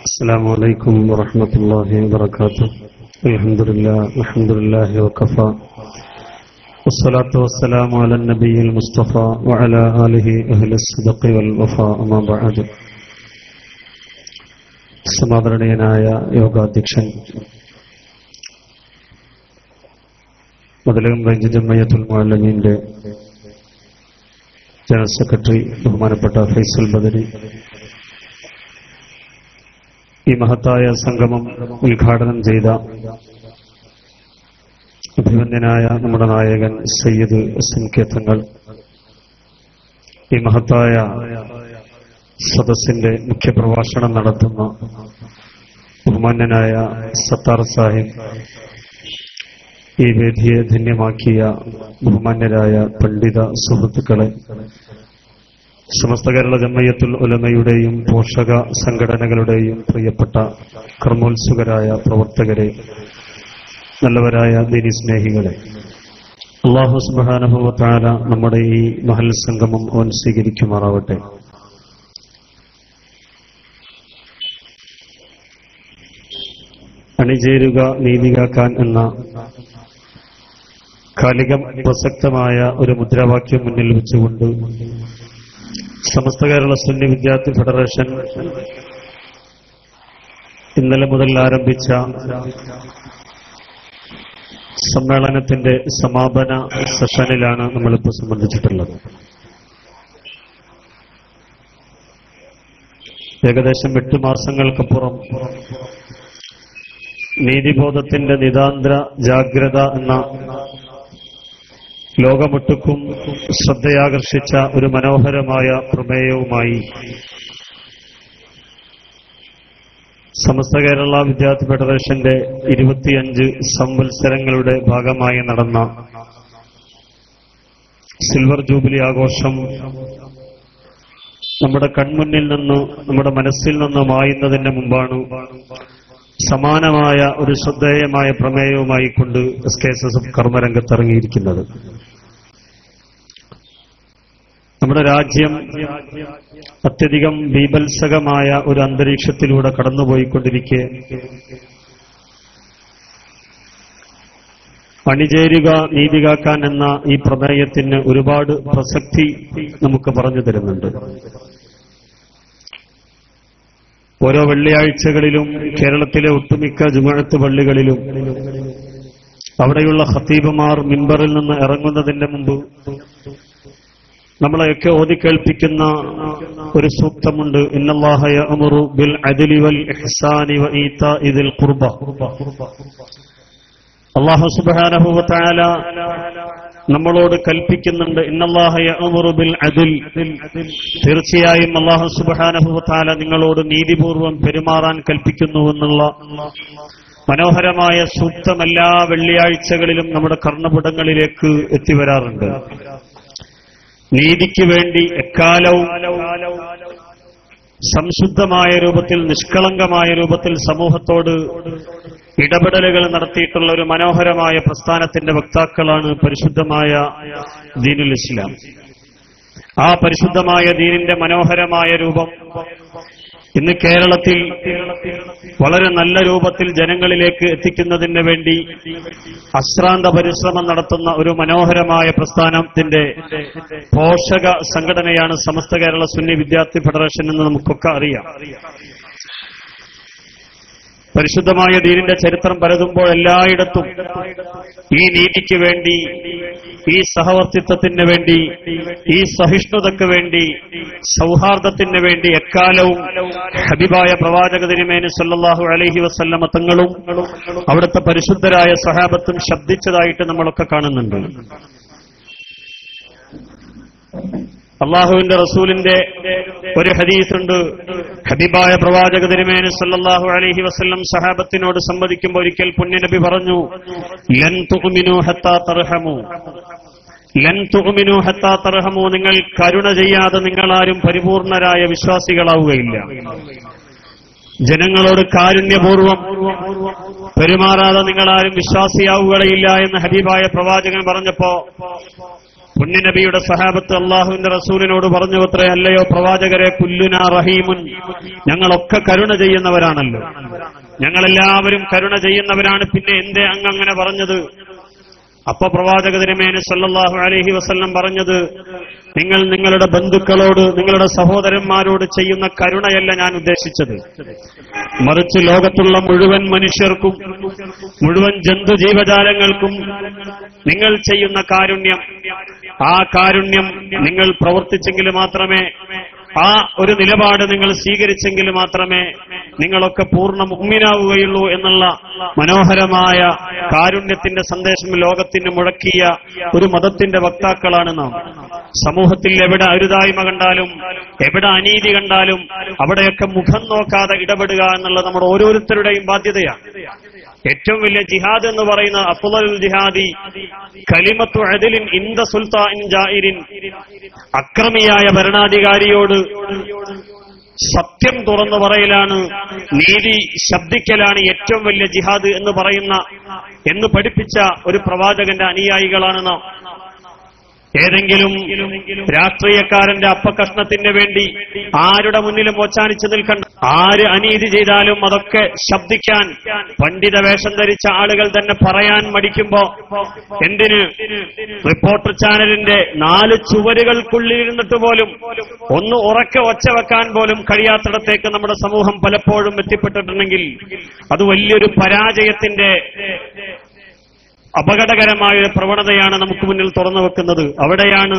E: السلام عليكم ورحمة الله وبركاته. الحمد لله وكفى والصلاة والسلام على النبي المصطفى وعلى آله أهل الصدق والوفاء أما بعد. സമാദരണീയനായ യോഗാധ്യക്ഷൻ Madalakam range Jamiyyathul മുഅല്ലിമീന്റെ general secretary ബഹുമാനപ്പെട്ട ഫൈസൽ ബദരി, ഈ മഹത്തായ സംഗമം ഉദ്ഘാടനം ചെയ്ത അഭിമന്യനായ നമ്മുടെ നായകൻ സയ്യിദ് SMK തങ്ങൾ, ഈ മഹത്തായ സദസ്സിന്റെ മുഖ്യപ്രഭാഷണം നടത്തുന്ന ബഹുമാന്യനായ സത്താർ സാഹിബ്, ഈ വേദിയെ ധന്യമാക്കിയ ബഹുമാന്യരായ പണ്ഡിത സുഹൃത്തുക്കളെ, സമസ്ത കേരള ജംഇയ്യത്തുൽ ഉലമയുടെയും പോഷക സംഘടനകളുടെയും പ്രിയപ്പെട്ട കർമ്മോത്സുകരായ പ്രവർത്തകരെ, നല്ലവരായ ദീനി സ്നേഹികളെ, അല്ലാഹു സുബ്ഹാനഹു വ തആല നമ്മുടെ ഈ മഹൽ സംഗമം അവൻ സ്വീകരിക്കുമാറാവട്ടെ. അണിചേരുക നീതി കാക്കാൻ എന്ന കാലിക പ്രസക്തമായ ഒരു മുദ്രാവാക്യം മുന്നിൽ വെച്ചുകൊണ്ട് സമസ്ത കേരള സുന്നി വിദ്യാർത്ഥി ഫെഡറേഷൻ ഇന്നലെ മുതൽ ആരംഭിച്ച സമ്മേളനത്തിന്റെ സമാപന സെഷനിലാണ് നമ്മളിപ്പോൾ സംബന്ധിച്ചിട്ടുള്ളത്. ഏകദേശം 8 മാസങ്ങൾക്കപ്പുറം നീതിബോധത്തിന്റെ നിതാന്ത്ര ജാഗ്രത എന്ന ലോകമൊട്ടുക്കും ശ്രദ്ധയാകർഷിച്ച ഒരു മനോഹരമായ പ്രമേയവുമായി സമസ്ത കേരള വിദ്യാർത്ഥി ഫെഡറേഷന്റെ 25 സംവത്സരങ്ങളുടെ ഭാഗമായി നടന്ന സിൽവർ ജൂബിലി ആഘോഷം നമ്മുടെ കൺമുന്നിൽ നിന്ന്, നമ്മുടെ മനസ്സിൽ നിന്ന് മായുന്നതിന് മുമ്പാണ് സമാനമായ ഒരു ശ്രദ്ധേയമായ പ്രമേയവുമായി കൊണ്ട് SKSSF കർമ്മരംഗത്തിറങ്ങിയിരിക്കുന്നത്. നമ്മുടെ രാജ്യം അത്യധികം ബീഭത്സകമായ ഒരു അന്തരീക്ഷത്തിലൂടെ കടന്നുപോയിക്കൊണ്ടിരിക്കെ അണിചേരുക നീതി കാക്കാൻ എന്ന ഈ പ്രമേയത്തിന് ഒരുപാട് പ്രസക്തി നമുക്ക് പറഞ്ഞു തരുന്നുണ്ട്. ഓരോ വെള്ളിയാഴ്ചകളിലും കേരളത്തിലെ ഒട്ടുമിക്ക ജുമുഅത്ത് പള്ളികളിലും അവിടെയുള്ള ഖത്തീബുമാർ മിമ്പറിൽ നിന്ന് ഇറങ്ങുന്നതിന്റെ മുമ്പ് നമ്മളെയൊക്കെ ഓതിക്കേൾപ്പിക്കുന്ന ഒരു സൂക്തമുണ്ട്. ഇന്നല്ലാഹ യഅ്മുറു ബിൽ അദ്ലി വൽ ഇഹ്സാനി വ ഈതാഇ ദിൽ ഖുർബ. അല്ലാഹു സുബ്ഹാനഹു വ തആല നമ്മളോട് കൽപ്പിക്കുന്നുണ്ട്, ഇന്നല്ലാഹ യഅ്മുറു ബിൽ അദ്ൽ, തീർച്ചയായും അല്ലാഹു സുബ്ഹാനഹു വ തആല നിങ്ങളോട് നീതിപൂർവം പെരുമാറാൻ കൽപ്പിക്കുന്നുവെന്നുള്ള മനോഹരമായ സൂക്തം എല്ലാ വെള്ളിയാഴ്ചകളിലും നമ്മുടെ കർണപുടങ്ങളിലേക്ക് എത്തിവരാറുണ്ട്. നീതിക്ക് വേണ്ടി എക്കാലവും സംശുദ്ധമായ രൂപത്തിൽ, നിഷ്കളങ്കമായ രൂപത്തിൽ സമൂഹത്തോട് ഇടപെടലുകൾ നടത്തിയിട്ടുള്ള ഒരു മനോഹരമായ പ്രസ്ഥാനത്തിന്റെ വക്താക്കളാണ് പരിശുദ്ധമായ ദീനുൽ ഇസ്ലാം. ആ പരിശുദ്ധമായ ദീനിന്റെ മനോഹരമായ രൂപം ഇന്ന് കേരളത്തിൽ വളരെ നല്ല രൂപത്തിൽ ജനങ്ങളിലേക്ക് എത്തിക്കുന്നതിന് വേണ്ടി അശ്രാന്ത പരിശ്രമം നടത്തുന്ന ഒരു മനോഹരമായ പ്രസ്ഥാനത്തിന്റെ പോഷക സംഘടനയാണ് സമസ്ത കേരള സുന്നി വിദ്യാർത്ഥി ഫെഡറേഷൻ എന്ന് നമുക്കൊക്കെ അറിയാം. പരിശുദ്ധമായ ദീനിന്റെ ചരിത്രം പരതുമ്പോൾ എല്ലായിടത്തും ഈ നീതിക്ക് വേണ്ടി, ഈ സഹവർത്തിത്വത്തിന് വേണ്ടി, ഈ സഹിഷ്ണുതയ്ക്ക് വേണ്ടി, സൗഹാർദ്ദത്തിന് വേണ്ടി എക്കാലവും ഹബീബായ പ്രവാചക തിരുമേനി സല്ലല്ലാഹു അലൈഹി വസല്ലമ തങ്ങളും അവിടുത്തെ പരിശുദ്ധരായ സ്വഹാബത്തും ശബ്ദിച്ചതായിട്ട് നമ്മളൊക്കെ കാണുന്നുണ്ട്. അള്ളാഹുവിന്റെ റസൂലിന്റെ ഒരു ഹദീസുണ്ട്. ഹബീബായ പ്രവാചക തിരുമേനി സല്ലല്ലാഹു അലൈഹി വസല്ലം സഹാബത്തിനോട് സംവദിക്കുമ്പോൾ ഒരിക്കൽ പുണ്യനബി പറഞ്ഞു, ലൻ തുഅ്മിനു ഹത്താ തർഹമു, ലൻ തുഅ്മിനു ഹത്താ തർഹമു, നിങ്ങൾ കരുണ ചെയ്യാതെ നിങ്ങളാരും പരിപൂർണരായ വിശ്വാസികളാവുകയില്ല. ജനങ്ങളോട് കാരുണ്യപൂർവം പെരുമാറാതെ നിങ്ങളാരും വിശ്വാസിയാവുകയില്ല എന്ന് ഹബീബായ പ്രവാചകൻ പറഞ്ഞപ്പോ പുണ്യനബിയുടെ സഹാബത്ത് അള്ളാഹുവിന്റെ റസൂലിനോട് പറഞ്ഞു, അത്രേ, അല്ലയോ പ്രവാചകരെ, കുല്ലുനാ റഹീമുൻ, ഞങ്ങളൊക്കെ കരുണ ചെയ്യുന്നവരാണല്ലോ, ഞങ്ങളെല്ലാവരും കരുണ ചെയ്യുന്നവരാണ്, പിന്നെ എന്തേ അങ്ങനെ പറഞ്ഞത്? അപ്പൊ പ്രവാചക തിരുമേനി സല്ലല്ലാഹു അലൈഹി വസല്ലം പറഞ്ഞത്, നിങ്ങൾ നിങ്ങളുടെ ബന്ധുക്കളോട്, നിങ്ങളുടെ സഹോദരന്മാരോട് ചെയ്യുന്ന കരുണയല്ല ഞാൻ ഉദ്ദേശിച്ചത്, മറിച്ച് ലോകത്തുള്ള മുഴുവൻ മനുഷ്യർക്കും, മുഴുവൻ ജന്തുജീവജാലങ്ങൾക്കും നിങ്ങൾ ചെയ്യുന്ന കാരുണ്യം, ആ കാരുണ്യം നിങ്ങൾ പ്രവർത്തിച്ചെങ്കിൽ മാത്രമേ, ആ ഒരു നിലപാട് നിങ്ങൾ സ്വീകരിച്ചെങ്കിൽ മാത്രമേ നിങ്ങളൊക്കെ പൂർണ്ണ മുഅ്മിനാവുകയുള്ളൂ എന്നുള്ള മനോഹരമായ കാരുണ്യത്തിന്റെ സന്ദേശം ലോകത്തിന് മുഴക്കിയ ഒരു മതത്തിന്റെ വക്താക്കളാണ് നാം. സമൂഹത്തിൽ എവിടെ അരുതായ്മ കണ്ടാലും, എവിടെ അനീതി കണ്ടാലും അവിടെയൊക്കെ മുഖം നോക്കാതെ ഇടപെടുക എന്നുള്ളത് നമ്മുടെ ഓരോരുത്തരുടെയും ബാധ്യതയാണ്. ഏറ്റവും വലിയ ജിഹാദ് എന്ന് പറയുന്ന അഫ്ളലുൽ ജിഹാദി കലിമത്തു അദ്ലിൻ ഇൻദ സുൽത്താനിൻ ജായിരിൻ, അക്രമിയായ ഭരണാധികാരിയോട് സത്യം തുറന്നു പറയലാണ്, നീതി ശബ്ദിക്കലാണ് ഏറ്റവും വലിയ ജിഹാദ് എന്ന് പഠിപ്പിച്ച ഒരു പ്രവാചകന്റെ അനുയായികളാണ് നാം. ഏതെങ്കിലും രാഷ്ട്രീയക്കാരന്റെ അപ്പകഷ്ണത്തിന് വേണ്ടി ആരുടെ മുന്നിലും ഓച്ചാനിച്ചു നിൽക്കണ്ട. ആര് അനീതി ചെയ്താലും അതൊക്കെ ശബ്ദിക്കാൻ പണ്ഡിത വേഷം ധരിച്ച ആളുകൾ തന്നെ പറയാൻ മടിക്കുമ്പോ എന്തിന് റിപ്പോർട്ടർ ചാനലിന്റെ 4 ചുവരുകൾക്കുള്ളിലിരുന്നിട്ട് പോലും ഒന്ന് ഉറക്കെ ഒച്ച വെക്കാൻ പോലും കഴിയാത്തിടത്തേക്ക് നമ്മുടെ സമൂഹം പലപ്പോഴും എത്തിപ്പെട്ടിട്ടുണ്ടെങ്കിൽ അത് വലിയൊരു പരാജയത്തിന്റെ അപകടകരമായ പ്രവണതയാണ് നമുക്ക് മുന്നിൽ തുറന്നു വെക്കുന്നത്. അവിടെയാണ്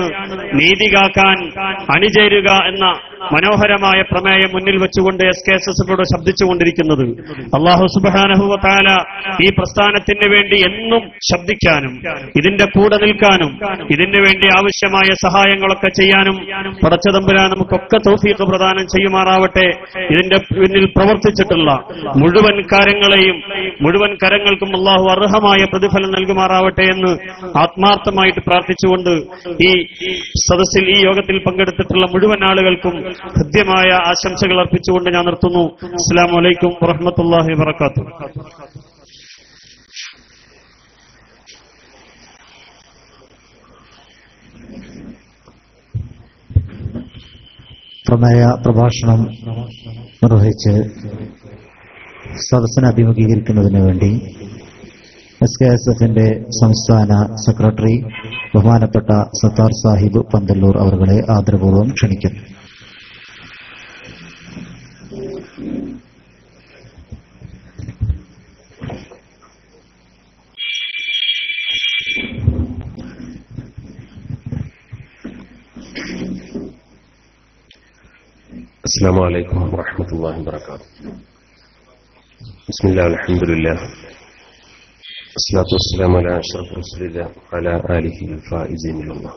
E: നീതി കാക്കാൻ അണിചേരുക എന്ന മനോഹരമായ പ്രമേയം മുന്നിൽ വെച്ചുകൊണ്ട് SKSSനോട് ശബ്ദിച്ചുകൊണ്ടിരിക്കുന്നത്. അല്ലാഹു സുബ്ഹാനഹു വ തആല ഈ പ്രസ്ഥാനത്തിന് വേണ്ടി എന്നും ശബ്ദിക്കാനും ഇതിന്റെ കൂടെ നിൽക്കാനും ഇതിനു വേണ്ടി ആവശ്യമായ സഹായങ്ങളൊക്കെ ചെയ്യാനും പടച്ചതമ്പുരാൻ നമുക്കൊക്കെ തൗഫീഖ് പ്രദാനം ചെയ്യുമാറാവട്ടെ. ഇതിന്റെ പിന്നിൽ പ്രവർത്തിച്ചിട്ടുള്ള മുഴുവൻ കരങ്ങൾക്കും അല്ലാഹു അർഹമായ പ്രതിഫലം നൽകുമാറാവട്ടെ എന്ന് ആത്മാർത്ഥമായിട്ട് പ്രാർത്ഥിച്ചുകൊണ്ട് ഈ സദസ്സിൽ, ഈ യോഗത്തിൽ പങ്കെടുത്തിട്ടുള്ള മുഴുവൻ ആളുകൾക്കും ഹൃദ്യമായ ആശംസകൾ അർപ്പിച്ചുകൊണ്ട് ഞാൻ നിർത്തുന്നു. അസ്സലാമു അലൈക്കും വറഹ്മത്തുള്ളാഹി വബറകാതുഹു.
B: പ്രമേയ പ്രഭാഷണം നിർവഹിച്ച് സദസ്സിനെ അഭിമുഖീകരിക്കുന്നതിന് വേണ്ടി SKSFന്റെ സംസ്ഥാന സെക്രട്ടറി ബഹുമാനപ്പെട്ട സത്താർ സാഹിബ് പന്തല്ലൂർ അവരുടെ ആദരപൂർവ്വം ക്ഷണിക്കുന്നു.
F: السلام عليكم ورحمة الله وبركاته. بسم الله والحمد لله والصلاة والسلام على أشرف رسول الله وعلى آله الفائزين الله.